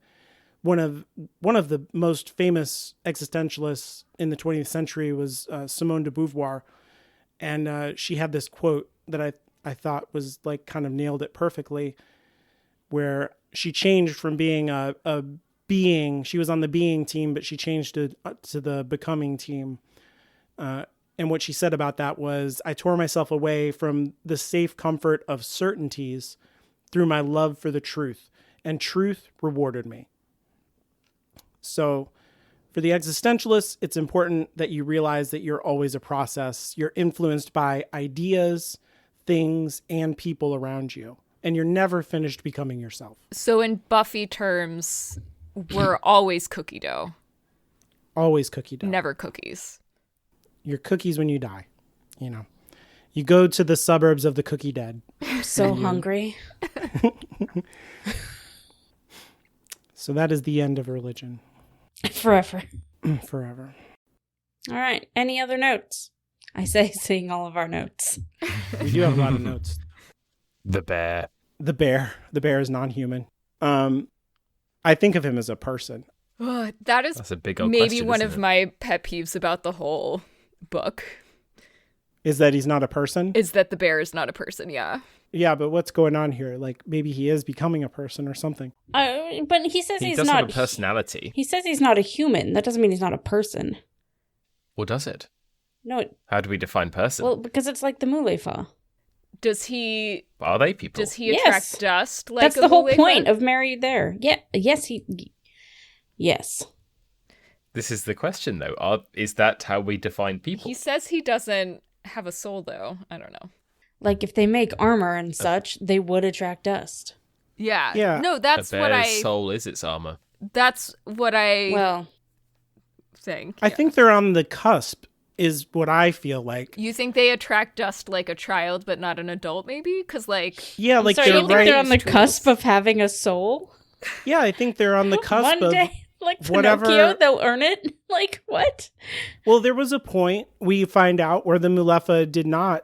one of the most famous existentialists in the 20th century was Simone de Beauvoir. And she had this quote that I thought was like kind of nailed it perfectly, where she changed from being a being. She was on the being team, but she changed to the becoming team. And what she said about that was, I tore myself away from the safe comfort of certainties through my love for the truth, and truth rewarded me. So for the existentialists, it's important that you realize that you're always a process. You're influenced by ideas, things, and people around you, and you're never finished becoming yourself. So in Buffy terms, we're always cookie dough. Always cookie dough. Never cookies. You're cookies when you die. You go to the suburbs of the cookie dead. I'm so hungry. So that is the end of religion. Forever. Forever. All right. Any other notes? I say seeing all of our notes. We do have a lot of notes. The bear. The bear is non-human. I think of him as a person. That's a big old maybe question, one isn't of it? my pet peeves about the whole book. Is that he's not a person? Is that the bear is not a person, yeah. Yeah, but what's going on here? Like, maybe he is becoming a person or something. But he says He he's does not have a personality. He says he's not a human. That doesn't mean he's not a person. Or does it? No, How do we define person? well, because it's like the Mulefa. Does he Are they people? does he Yes. attract dust like That's a the whole Mulefa? point of Mary there. Yeah, yes, yes. This is the question, though. Is that how we define people? He says he doesn't have a soul, though. I don't know. Like, if they make armor and such, they would attract dust. Yeah. Yeah. No, A that's what bear's soul is its armor. That's what I Well, think. I yeah. think they're on the cusp, is what I feel like. You think they attract dust like a child, but not an adult, maybe? Because, like, Yeah, like sorry, they're you think right. they're on the tools. cusp of having a soul? Yeah, I think they're on the cusp One of day, like whatever- Pinocchio, they'll earn it? Like, what? Well, there was a point we find out where the Mulefa did not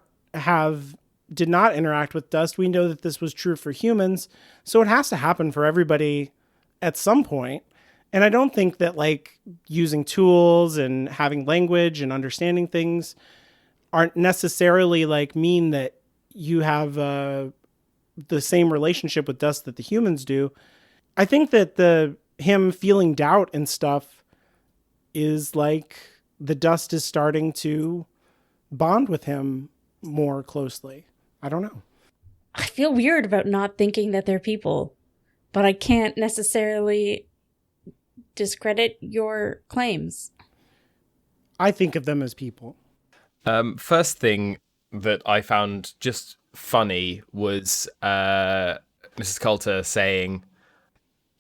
interact with dust. We know that this was true for humans, so it has to happen for everybody at some point. And I don't think that like using tools and having language and understanding things aren't necessarily like mean that you have the same relationship with dust that the humans do. I think that him feeling doubt and stuff is like the dust is starting to bond with him more closely. I don't know. I feel weird about not thinking that they're people, but I can't necessarily discredit your claims. I think of them as people. First thing that I found just funny was Mrs. Coulter saying,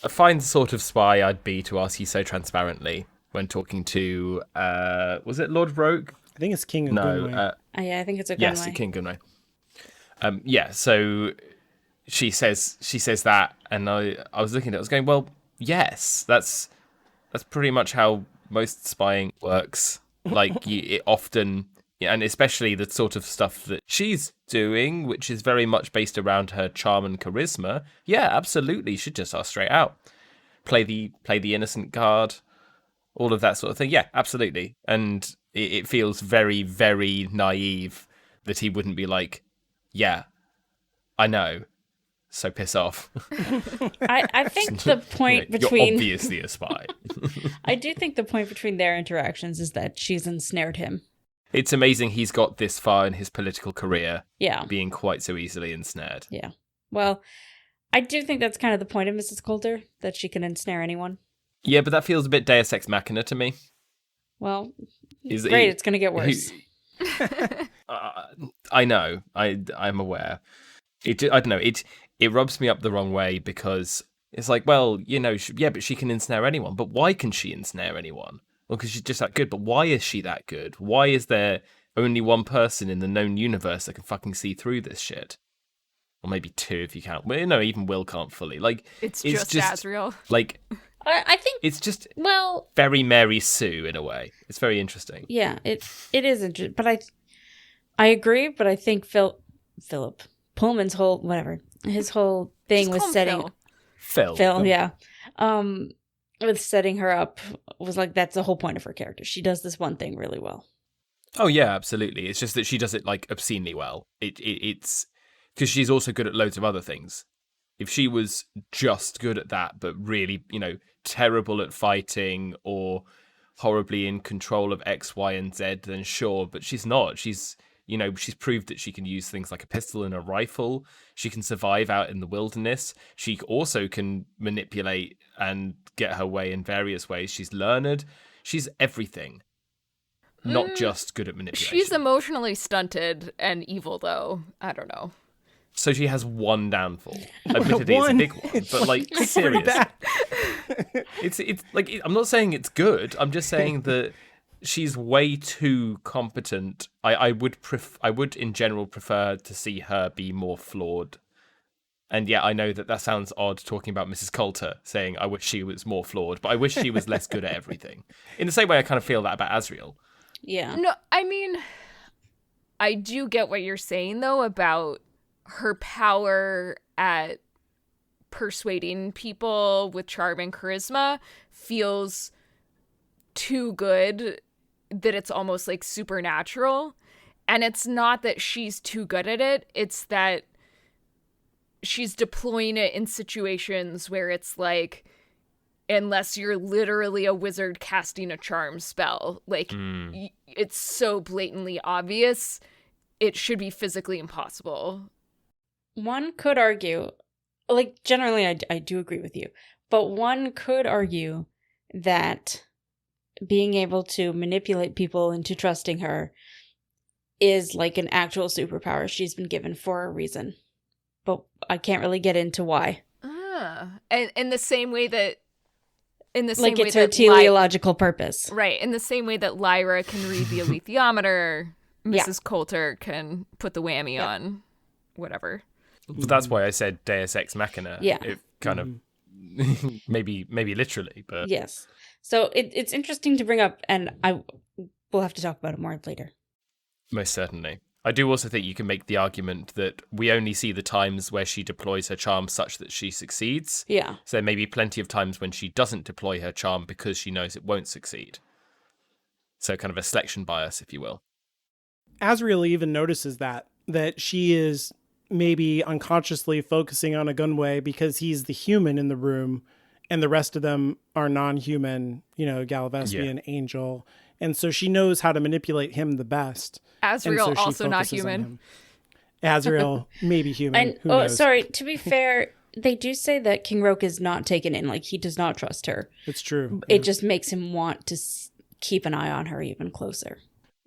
"A fine sort of spy I'd be to ask you so transparently," when talking to, was it Lord Rogue? I think it's King of No. Gunway. Yeah, I think it's a good Yes, way. King Gunway. Yeah, so she says that, and I was looking at it, I was going, well, yes, that's pretty much how most spying works. Like, it often, and especially the sort of stuff that she's doing, which is very much based around her charm and charisma. Yeah, absolutely, should just ask straight out. Play the innocent card, all of that sort of thing. Yeah, absolutely. And it feels very, very naive that he wouldn't be like, yeah, I know, so piss off. I think the point You're between obviously a spy. I do think the point between their interactions is that she's ensnared him. It's amazing he's got this far in his political career, Yeah. being quite so easily ensnared. Yeah. Well, I do think that's kind of the point of Mrs. Coulter, that she can ensnare anyone. Yeah, but that feels a bit Deus Ex Machina to me. Well, Is great, he- it's going to get worse. I know. I'm aware. I don't know. It rubs me up the wrong way because it's like, well, you know, but she can ensnare anyone. But why can she ensnare anyone? Well, because she's just that good. But why is she that good? Why is there only one person in the known universe that can fucking see through this shit? Or maybe two if you count. Well, no, even Will can't fully. Like, it's just Azrael. Like, I think, it's just well, very Mary Sue in a way. It's very interesting. yeah, it is interesting. But I agree, but I think Philip Pullman's his whole thing Just was call him setting Phil. Phil, yeah. With setting her up was like, that's the whole point of her character. She does this one thing really well. Oh yeah, absolutely. It's just that she does it like obscenely well. It's because she's also good at loads of other things. If she was just good at that, but really, terrible at fighting or horribly in control of X, Y, and Z, then sure. But she's not. She's proved that she can use things like a pistol and a rifle. She can survive out in the wilderness. She also can manipulate and get her way in various ways. She's learned. She's everything. Not just good at manipulation. She's emotionally stunted and evil, though. I don't know. So she has one downfall. Admittedly, it's a One. big one, but like It's pretty serious. bad. It's like I'm not saying it's good. I'm just saying that she's way too competent. I would in general prefer to see her be more flawed. And yeah, I know that sounds odd talking about Mrs. Coulter, saying I wish she was more flawed, but I wish she was less good at everything. In the same way I kind of feel that about Azrael. Yeah. No, I mean, I do get what you're saying, though, about her power at persuading people with charm and charisma feels too good that it's almost like supernatural. And it's not that she's too good at it, it's that she's deploying it in situations where it's like unless you're literally a wizard casting a charm spell. Like, it's so blatantly obvious, it should be physically impossible. One could argue, like, generally I do agree with you, but one could argue that being able to manipulate people into trusting her is like an actual superpower she's been given for a reason. But I can't really get into why. And in the same way that... like it's her teleological purpose. Right. In the same way that Lyra can read the alethiometer, Mrs. Coulter can put the whammy on whatever. But that's why I said Deus Ex Machina. Yeah. It kind of... maybe literally, but... Yes. So it's interesting to bring up, and we'll have to talk about it more later. Most certainly. I do also think you can make the argument that we only see the times where she deploys her charm such that she succeeds. Yeah. So there may be plenty of times when she doesn't deploy her charm because she knows it won't succeed. So kind of a selection bias, if you will. Asriel even notices that she is maybe unconsciously focusing on Ogunwe because he's the human in the room and the rest of them are non-human, Gallivespian, Angel. And so she knows how to manipulate him the best. Asriel, so also not human. Asriel, maybe human. And Who knows? Sorry, to be fair, they do say that King Roke is not taken in. Like, he does not trust her. It's true. It just makes him want to keep an eye on her even closer.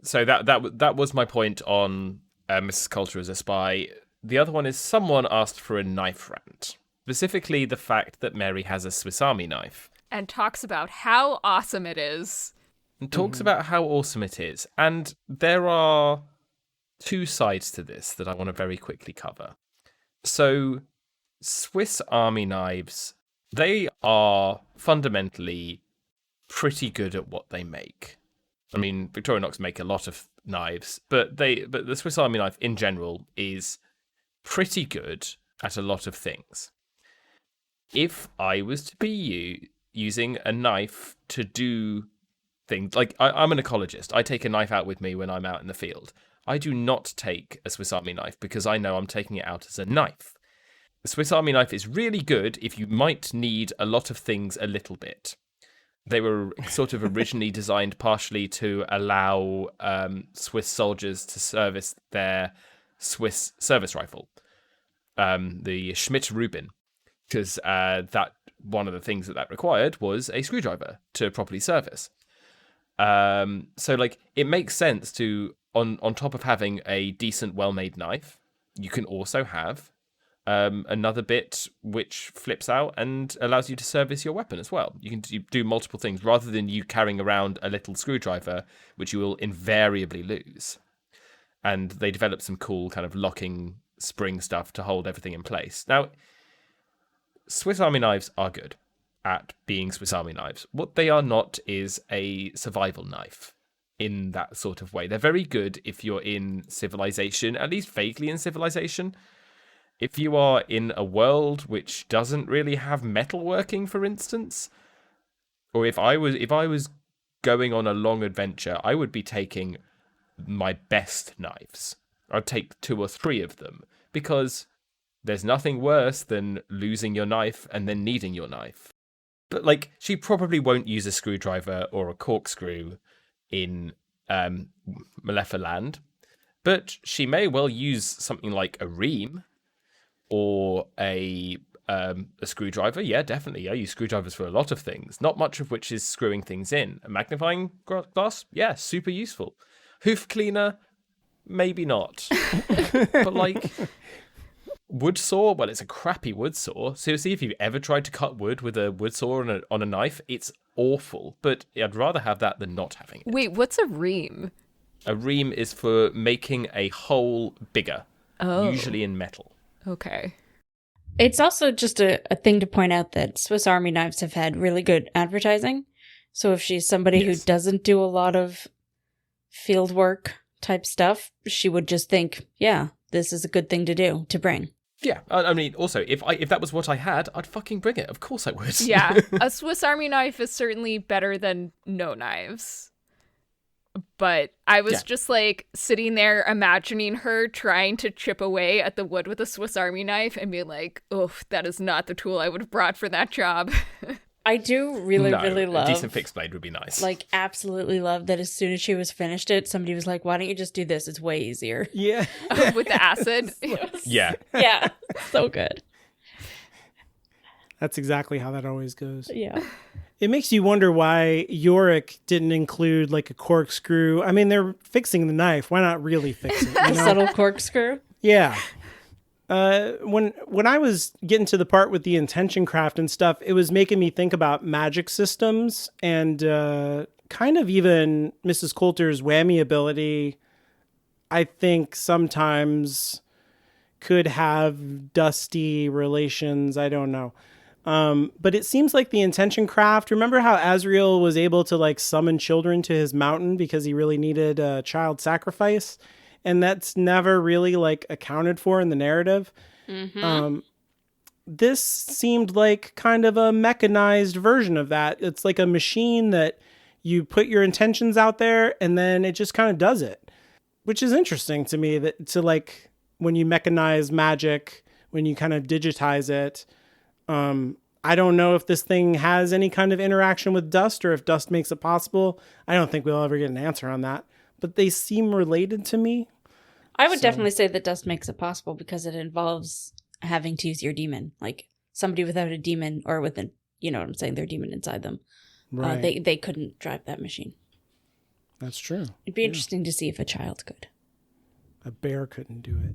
So that was my point on Mrs. Coulter as a spy. The other one is someone asked for a knife rant. Specifically the fact that Mary has a Swiss Army knife. And talks about how awesome it is. And talks about how awesome it is. And there are two sides to this that I want to very quickly cover. So, Swiss Army knives, they are fundamentally pretty good at what they make. I mean, Victorinox make a lot of knives, but the Swiss Army knife in general is pretty good at a lot of things. If I was to be using a knife to do things, like I'm an ecologist, I take a knife out with me when I'm out in the field. I do not take a Swiss Army knife because I know I'm taking it out as a knife. The Swiss Army knife is really good if you might need a lot of things a little bit. They were sort of originally designed partially to allow Swiss soldiers to service their Swiss service rifle, the Schmidt-Rubin, because that one of the things that required was a screwdriver to properly service. So like it makes sense to on top of having a decent, well-made knife, you can also have another bit which flips out and allows you to service your weapon as well. You can do multiple things rather than you carrying around a little screwdriver, which you will invariably lose. And they developed some cool kind of locking spring stuff to hold everything in place. Now, Swiss Army knives are good at being Swiss Army knives. What they are not is a survival knife in that sort of way. They're very good if you're in civilization, at least vaguely in civilization. If you are in a world which doesn't really have metalworking, for instance, or if I was going on a long adventure, I would be taking my best knives. I'd take 2 or 3 of them, because there's nothing worse than losing your knife and then needing your knife. But, like, she probably won't use a screwdriver or a corkscrew in Malefiland, but she may well use something like a ream or a screwdriver. Yeah, definitely. I use screwdrivers for a lot of things, not much of which is screwing things in. A magnifying glass? Yeah, super useful. Hoof cleaner? Maybe not. But, like, wood saw? Well, it's a crappy wood saw. Seriously, if you've ever tried to cut wood with a wood saw on a knife, it's awful. But I'd rather have that than not having it. Wait, what's a ream? A ream is for making a hole bigger, usually in metal. Okay. It's also just a thing to point out that Swiss Army knives have had really good advertising. So if she's somebody who doesn't do a lot of field work type stuff, she would just think, yeah, this is a good thing to do, to bring. Yeah, I mean, also, if that was what I had, I'd fucking bring it. Of course I would. Yeah, a Swiss Army knife is certainly better than no knives. But I was just, like, sitting there imagining her trying to chip away at the wood with a Swiss Army knife and being like, oh, that is not the tool I would have brought for that job. I do really A love, decent fixed blade would be nice. like, absolutely love that as soon as she was finished it, somebody was like, why don't you just do this? It's way easier. Yeah. With the acid. Yeah. Yeah. So good. That's exactly how that always goes. Yeah. It makes you wonder why Yorick didn't include like a corkscrew. I mean, they're fixing the knife. Why not really fix it? You know? Subtle corkscrew. Yeah. When I was getting to the part with the intention craft and stuff, it was making me think about magic systems and kind of even Mrs. Coulter's whammy ability. I think sometimes could have dusty relations. I don't know. But it seems like the intention craft. Remember how Azrael was able to like summon children to his mountain because he really needed a child sacrifice? And that's never really like accounted for in the narrative. Mm-hmm. This seemed like kind of a mechanized version of that. It's like a machine that you put your intentions out there and then it just kind of does it, which is interesting to me that to like when you mechanize magic, when you kind of digitize it. I don't know if this thing has any kind of interaction with dust or if dust makes it possible. I don't think we'll ever get an answer on that. But they seem related to me. I would definitely say that dust makes it possible because it involves having to use your demon. Like somebody without a demon or with you know what I'm saying, their demon inside them. Right. They couldn't drive that machine. That's true. It'd be interesting to see if a child could. A bear couldn't do it.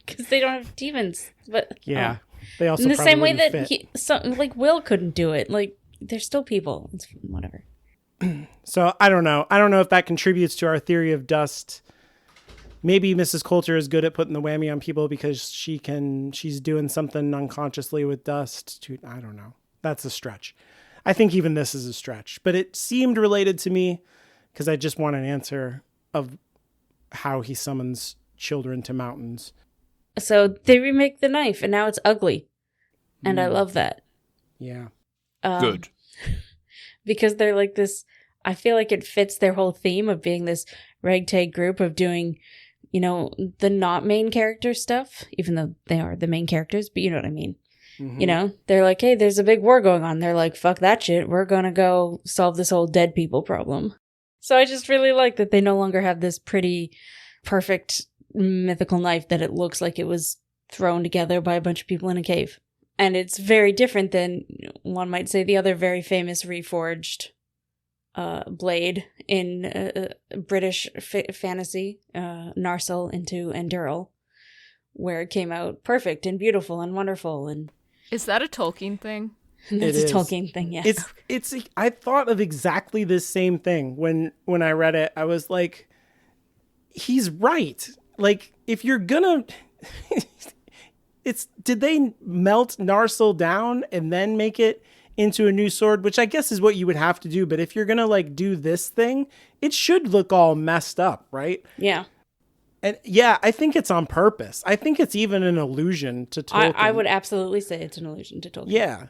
Because they don't have demons. But yeah. They also in the probably same way wouldn't that fit. like Will couldn't do it. Like they're still people. It's whatever. So I don't know. I don't know if that contributes to our theory of dust. Maybe Mrs. Coulter is good at putting the whammy on people because she's doing something unconsciously with dust. I don't know. That's a stretch. I think even this is a stretch, but it seemed related to me because I just want an answer of how he summons children to mountains. So they remake the knife and now it's ugly. And I love that. Yeah. Good. Because they're like this, I feel like it fits their whole theme of being this ragtag group of doing, you know, the not main character stuff, even though they are the main characters, but you know what I mean. Mm-hmm. You know, they're like, hey, there's a big war going on. They're like, fuck that shit. We're going to go solve this whole dead people problem. So I just really like that they no longer have this pretty, perfect, mythical knife that it looks like it was thrown together by a bunch of people in a cave. And it's very different than, one might say, the other very famous reforged blade in British fantasy, Narsil into Enduril, where it came out perfect and beautiful and wonderful. And is that a Tolkien thing? It's a Tolkien thing, yes. It's. I thought of exactly this same thing when I read it. I was like, he's right. Like, if you're gonna... Did they melt Narsil down and then make it into a new sword, which I guess is what you would have to do. But if you're going to like do this thing, it should look all messed up, right? Yeah. And yeah, I think it's on purpose. I think it's even an allusion to Tolkien. I would absolutely say it's an allusion to Tolkien. Yeah.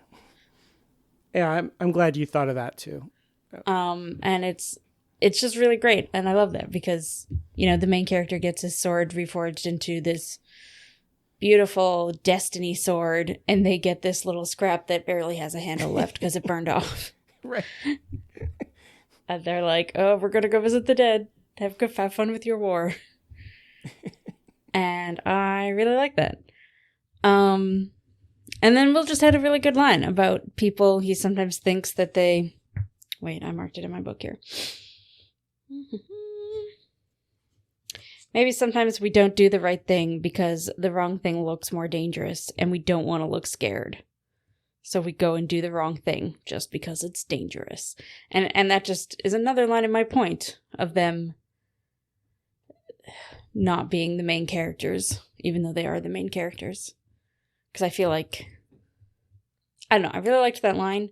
Yeah, I'm glad you thought of that too. And it's just really great. And I love that because, you know, the main character gets his sword reforged into this beautiful destiny sword, and they get this little scrap that barely has a handle left because it burned off. Right. And they're like, oh, we're going to go visit the dead. Have fun with your war. And I really like that. And then Will just had a really good line about people he sometimes thinks that they... Wait, I marked it in my book here. Maybe sometimes we don't do the right thing because the wrong thing looks more dangerous and we don't want to look scared. So we go and do the wrong thing just because it's dangerous. And that just is another line in my point of them not being the main characters, even though they are the main characters. Because I feel like, I don't know, I really liked that line.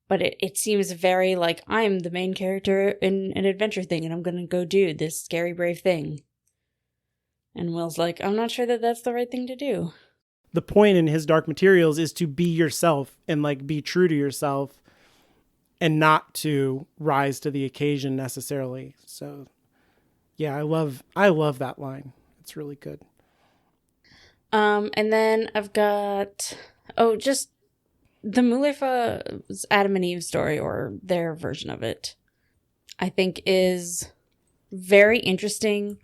But it seems very like, I'm the main character in an adventure thing, and I'm going to go do this scary, brave thing. And Will's like, I'm not sure that that's the right thing to do. The point in his Dark Materials is to be yourself and like be true to yourself and not to rise to the occasion necessarily. So yeah, I love that line. It's really good. And then I've got, just the Mulefa's Adam and Eve story, or their version of it, I think is very interesting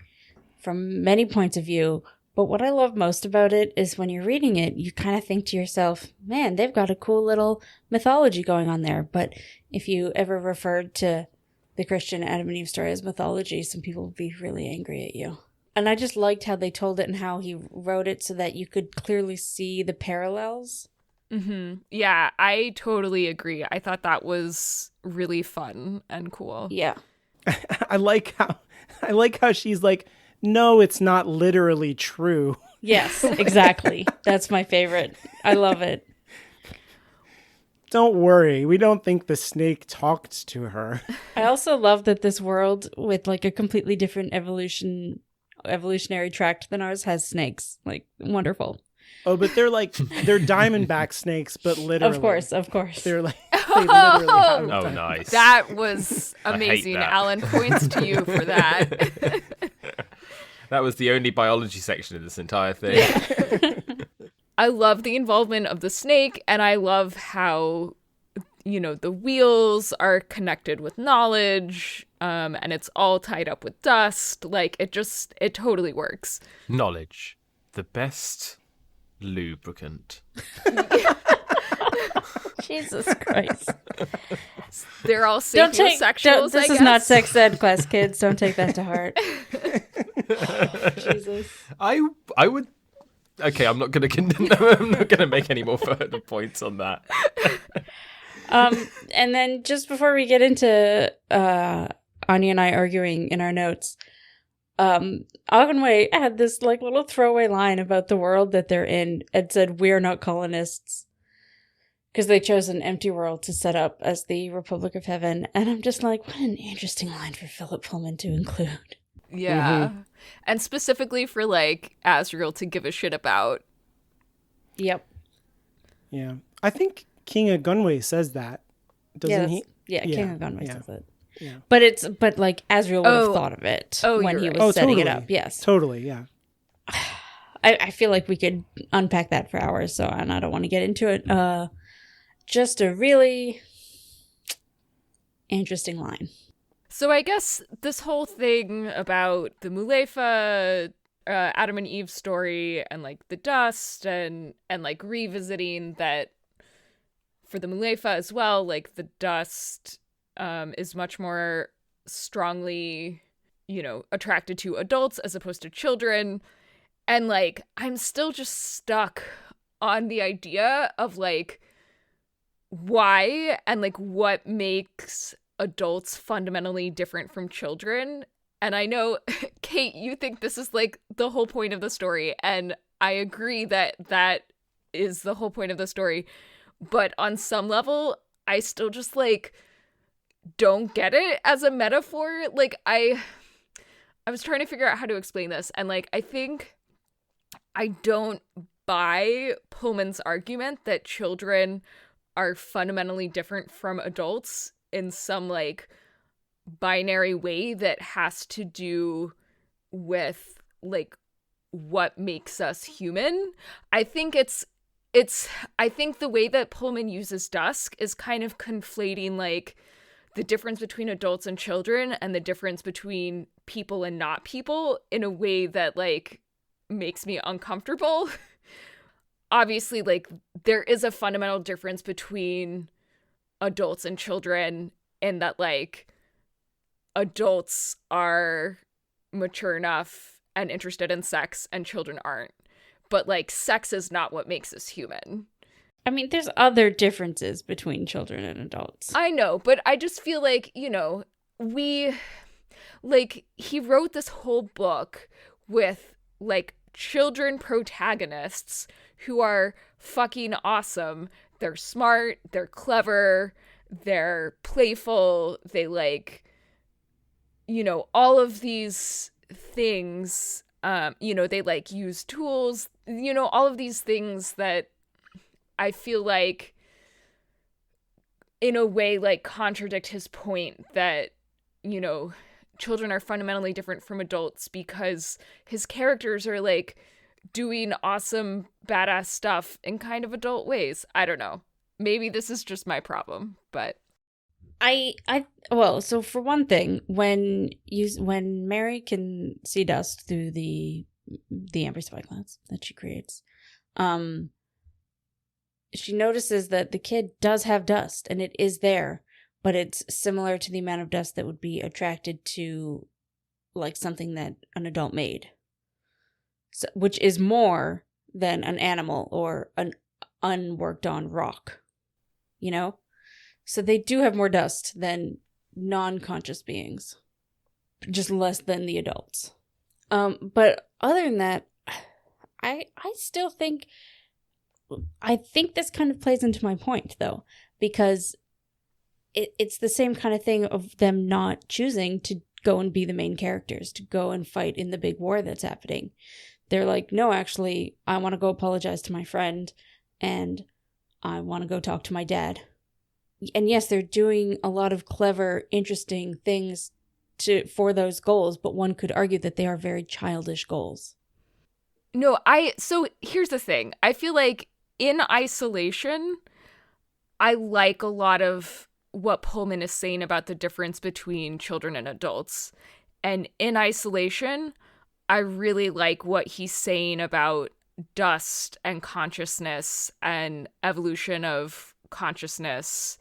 from many points of view. But what I love most about it is when you're reading it, you kind of think to yourself, man, they've got a cool little mythology going on there. But if you ever referred to the Christian Adam and Eve story as mythology, some people would be really angry at you. And I just liked how they told it and how he wrote it so that you could clearly see the parallels. Mm-hmm. Yeah, I totally agree. I thought that was really fun and cool. Yeah. I like how she's like, no, it's not literally true. Yes, exactly. That's my favorite. I love it. Don't worry. We don't think the snake talked to her. I also love that this world with like a completely different evolutionary tract than ours has snakes. Like, wonderful. Oh, but they're diamondback snakes, but literally. Of course. They're like, they literally have Oh, nice. That was I hate amazing. that. Alan, points to you for that. That was the only biology section of this entire thing. I love the involvement of the snake, and I love how, the wheels are connected with knowledge, and it's all tied up with dust. Like, it totally works. Knowledge. The best lubricant. Jesus Christ. They're all sapiosexuals, This is not sex ed class, kids. Don't take that to heart. Jesus. I would. Okay, I'm not gonna. I'm not gonna make any more further points on that. And then just before we get into Anya and I arguing in our notes, Ogdenway had this like little throwaway line about the world that they're in and said, "We're not colonists," because they chose an empty world to set up as the Republic of Heaven. And I'm just like, what an interesting line for Philip Pullman to include. Yeah. Mm-hmm. And specifically for like Azrael to give a shit about. Yep. Yeah. I think King of Gunway says that, doesn't he? Yeah, King of Gunway says it. Yeah. But like Azrael would have thought of it when he was setting it up. Yes. Totally, yeah. I feel like we could unpack that for hours, and I don't want to get into it. Just a really interesting line. So I guess this whole thing about the Mulefa, Adam and Eve story, and like the dust, and like revisiting that for the Mulefa as well, like the dust is much more strongly, attracted to adults as opposed to children. And like, I'm still just stuck on the idea of like, why and like what makes adults fundamentally different from children. And I know, Kate, you think this is like the whole point of the story, and I agree that that is the whole point of the story, but on some level I still just like don't get it as a metaphor. Like I was trying to figure out how to explain this, and like I think I don't buy Pullman's argument that children are fundamentally different from adults in some like binary way that has to do with like what makes us human. I think I think the way that Pullman uses dusk is kind of conflating like the difference between adults and children and the difference between people and not people in a way that like makes me uncomfortable. Obviously, like, there is a fundamental difference between adults and children in that, like, adults are mature enough and interested in sex and children aren't. But, like, sex is not what makes us human. I mean, there's other differences between children and adults. I know, but I just feel like, he wrote this whole book with, like, children protagonists who are fucking awesome. They're smart, they're clever, they're playful, they like, all of these things, they like use tools, all of these things that I feel like in a way like contradict his point that, children are fundamentally different from adults, because his characters are like doing awesome, badass stuff in kind of adult ways. I don't know. Maybe this is just my problem, but well, so for one thing, when Mary can see dust through the Amber Spyglass that she creates, she notices that the kid does have dust and it is there, but it's similar to the amount of dust that would be attracted to like something that an adult made. So, which is more than an animal or an unworked on rock, you know? So they do have more dust than non-conscious beings, just less than the adults. But other than that, I still think, I think this kind of plays into my point though, because it's the same kind of thing of them not choosing to go and be the main characters, to go and fight in the big war that's happening. They're like, no, actually, I want to go apologize to my friend and I want to go talk to my dad. And yes, they're doing a lot of clever, interesting things for those goals, but one could argue that they are very childish goals. No, so here's the thing. I feel like in isolation, I like a lot of what Pullman is saying about the difference between children and adults. And in isolation, I really like what he's saying about dust and consciousness and evolution of consciousness.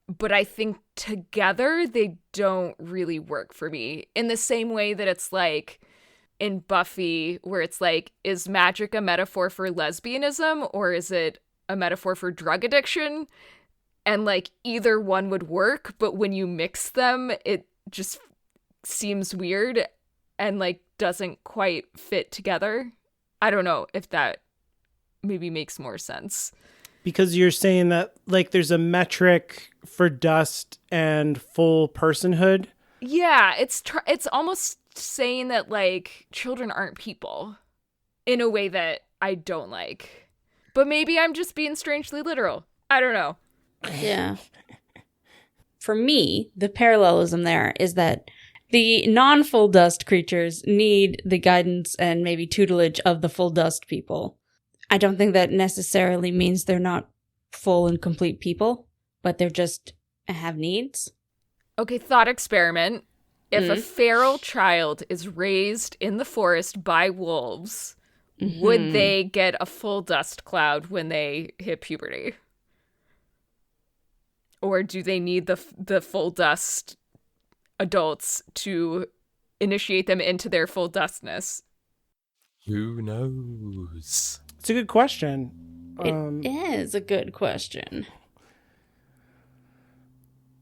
But I think together they don't really work for me in the same way that it's like in Buffy, where it's like, is magic a metaphor for lesbianism or is it a metaphor for drug addiction? And like either one would work, but when you mix them, it just seems weird and like doesn't quite fit together. I don't know if that maybe makes more sense. Because you're saying that like there's a metric for dust and full personhood. Yeah, it's almost saying that like children aren't people in a way that I don't like. But maybe I'm just being strangely literal. I don't know. Yeah. For me, the parallelism there is that the non-full dust creatures need the guidance and maybe tutelage of the full dust people. I don't think that necessarily means they're not full and complete people, but they're just have needs. Okay, thought experiment. If a feral child is raised in the forest by wolves, would they get a full dust cloud when they hit puberty? Or do they need the full dust adults to initiate them into their full dustness? Who knows? It's a good question. It is a good question.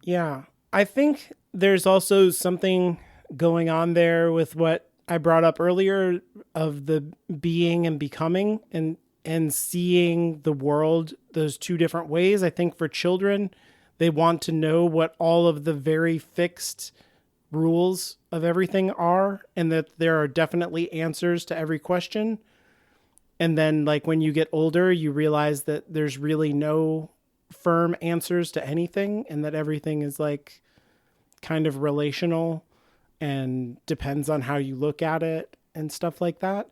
Yeah. I think there's also something going on there with what I brought up earlier of the being and becoming and seeing the world those two different ways. I think for children, they want to know what all of the very fixed rules of everything are and that there are definitely answers to every question. And then like when you get older, you realize that there's really no firm answers to anything and that everything is like kind of relational and depends on how you look at it and stuff like that.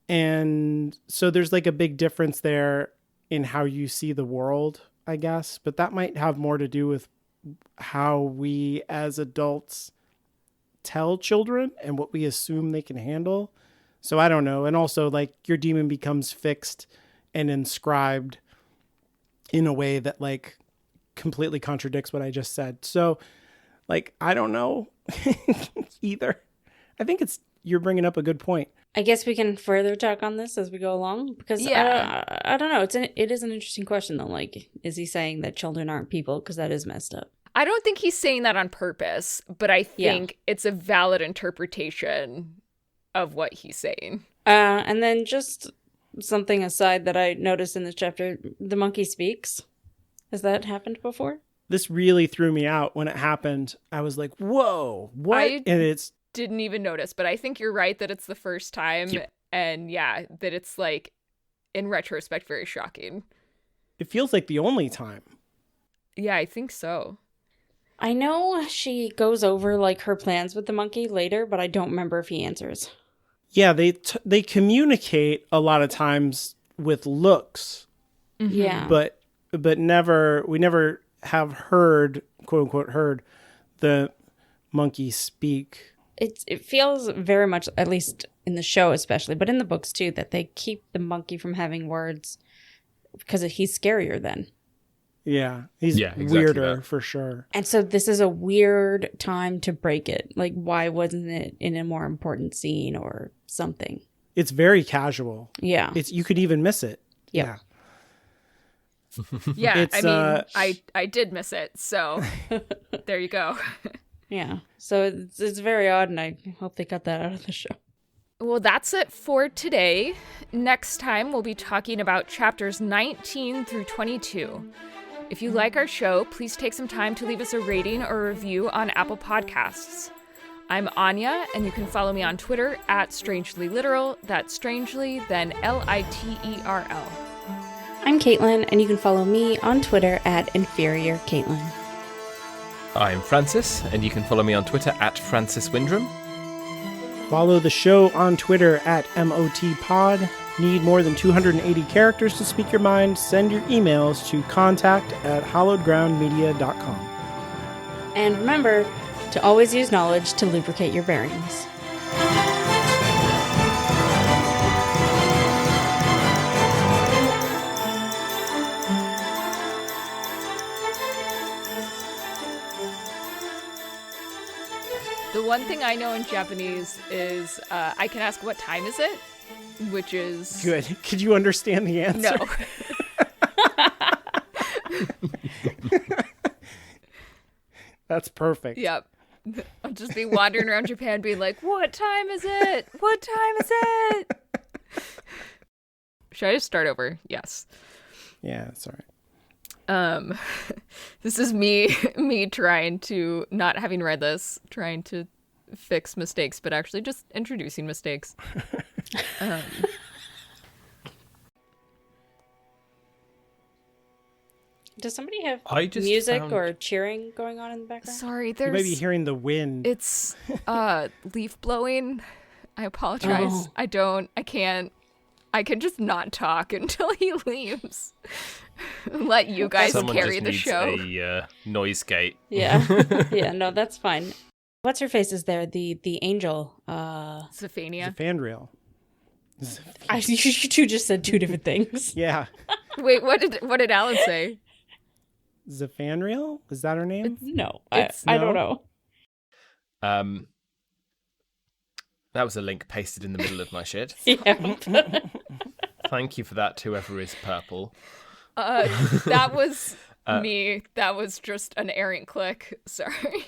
And so there's like a big difference there in how you see the world, I guess, but that might have more to do with how we as adults tell children and what we assume they can handle. So I don't know. And also like your demon becomes fixed and inscribed in a way that like completely contradicts what I just said. So like, I don't know either. I think you're bringing up a good point. I guess we can further talk on this as we go along because I don't know. It is an interesting question though. Like, is he saying that children aren't people? Because that is messed up. I don't think he's saying that on purpose, but I think it's a valid interpretation of what he's saying. And then just something aside that I noticed in this chapter, the monkey speaks. Has that happened before? This really threw me out when it happened. I was like, whoa, what? Didn't even notice, but I think you're right that it's the first time. Yep. And yeah, that it's like, in retrospect, very shocking. It feels like the only time. Yeah, I think so. I know she goes over like her plans with the monkey later, but I don't remember if he answers. Yeah, they communicate a lot of times with looks, Yeah. but we never have heard, quote unquote, heard the monkey speak. It feels very much, at least in the show especially, but in the books too, that they keep the monkey from having words because he's scarier then. Yeah, he's exactly weirder that. for sure. And so this is a weird time to break it. Like, why wasn't it in a more important scene or something? It's very casual. Yeah. You could even miss it. Yep. Yeah. Yeah, I mean, I did miss it, so there you go. Yeah. So it's very odd, and I hope they cut that out of the show. Well, that's it for today. Next time, we'll be talking about chapters 19 through 22. If you like our show, please take some time to leave us a rating or review on Apple Podcasts. I'm Anya, and you can follow me on Twitter at StrangelyLiteral. That's strangely, then Literl. I'm Caitlin, and you can follow me on Twitter at InferiorCaitlin. I'm Francis, and you can follow me on Twitter at Francis Windrum. Follow the show on Twitter at MOTPod. Need more than 280 characters to speak your mind? Send your emails to contact@hallowedgroundmedia.com. And remember to always use knowledge to lubricate your bearings. The one thing I know in Japanese is I can ask what time is it, which is... Good. Could you understand the answer? No. That's perfect. Yep. I'll just be wandering around Japan being like, what time is it? What time is it? Should I just start over? Yes. Yeah, that's all right. This is me trying to, not having read this, trying to fix mistakes, but actually just introducing mistakes. Does somebody have I just music found- or cheering going on in the background? Sorry, You there's... may be hearing the wind. It's leaf blowing. I apologize. Oh. I can just not talk until he leaves. Let you guys Someone carry just the needs show. a noise gate. Yeah. Yeah, no, that's fine. What's her face is there? The angel. Zephania. Fandriel. You two just said two different things. Yeah. Wait, what did Alan say? Zephaniel? Is that her name? No, It's- I don't know. That was a link pasted in the middle of my shit. Yeah. Thank you for that, whoever is purple. That was me. That was just an errant click. Sorry.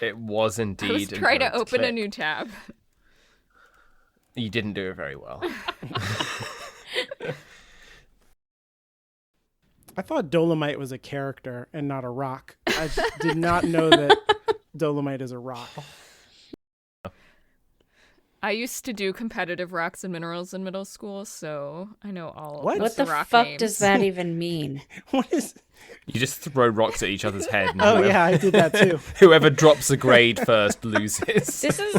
It was indeed. I was an trying to errant open a click. new tab. You didn't do it very well. I thought Dolomite was a character and not a rock. I did not know that Dolomite is a rock. I used to do competitive rocks and minerals in middle school, so I know all What? of What the rock fuck names. does that even mean? What is... You just throw rocks at each other's head. And Oh, yeah, I did that too. Whoever drops a grade first loses. This is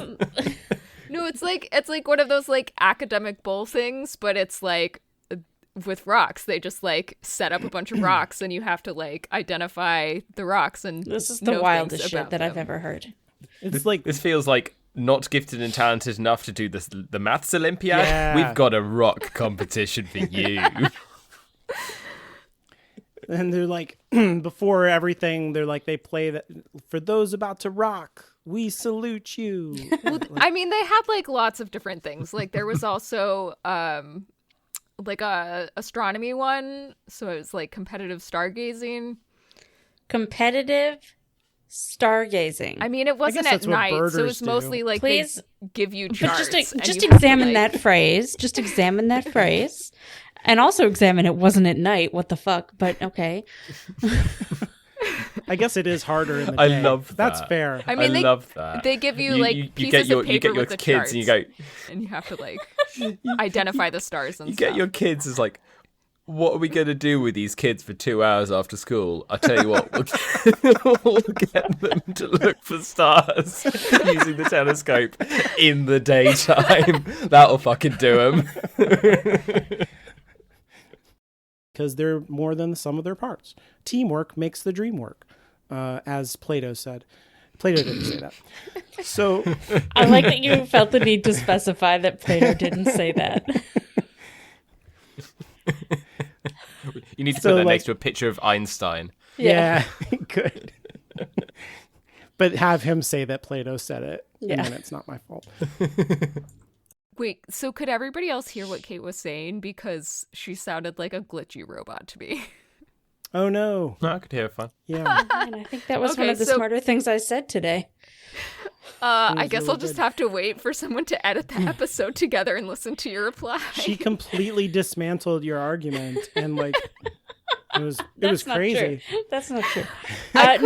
No, it's like one of those like academic bowl things, but it's like with rocks. They just like set up a bunch of rocks, and you have to like identify the rocks and this is the know wildest things shit about that I've them. ever heard. It's like... This feels like not gifted and talented enough to do the maths Olympiad. Yeah. We've got a rock competition for you. And they're like, before everything, they're like, they play that for those about to rock. We salute you. I mean, they had like lots of different things. Like there was also like a astronomy one, so it was like competitive stargazing. Competitive stargazing. I mean, it wasn't guess at that's what night, so it birders was do. mostly like Please- they give you But charts. just and just you have to, examine like- that phrase. Just examine that phrase. And also examine it wasn't at night. What the fuck? But okay. I guess it is harder in the I day. love That's that. fair. I mean, I love that. They give you like pieces of paper you get your with the kids charts, and you go, and you have to like identify the stars and you stuff. get your kids as like, what are we going to do with these kids for 2 hours after school? I'll tell you what, we'll get them to look for stars using the telescope in the daytime. That'll fucking do them. Because they're more than the sum of their parts. Teamwork makes the dream work, as Plato said. Plato didn't say that. So I like that you felt the need to specify that Plato didn't say that. You need to put that next to a picture of Einstein. Yeah, good. But have him say that Plato said it, and then it's not my fault. Wait, so could everybody else hear what Kate was saying? Because she sounded like a glitchy robot to me. Oh, no. No, I could hear it fine. Yeah. And I think that was one of the smarter things I said today. I guess I'll just have to wait for someone to edit the episode together and listen to your reply. She completely dismantled your argument, and like it was crazy. True. That's not true. I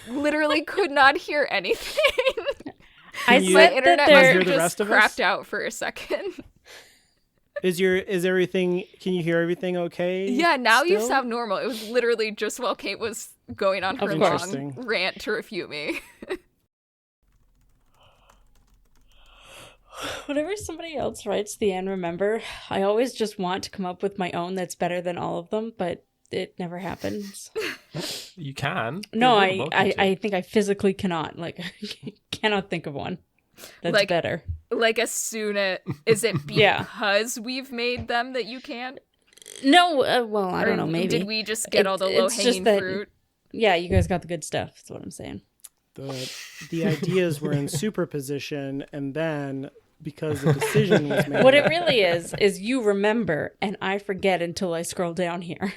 literally could not hear anything. I you- said My internet that hear must there. the have rest just of us? crapped out for a second. Is everything? Can you hear everything okay? Yeah, now you still? sound normal. It was literally just while Kate was going on her Of long Interesting. rant to refute me. Whenever somebody else writes the and remember, I always just want to come up with my own that's better than all of them, but it never happens. You can. No, You're more than welcome to. I think I physically cannot. Like, I cannot think of one that's Like- better. Like as soon as is it Yeah. because we've made them that you can't? No, well, I Or don't know, maybe. did we just get all the low It's just hanging that- fruit? Yeah, you guys got the good stuff, that's what I'm saying. The ideas were in superposition, and then because the decision was made. What it really is you remember, and I forget until I scroll down here.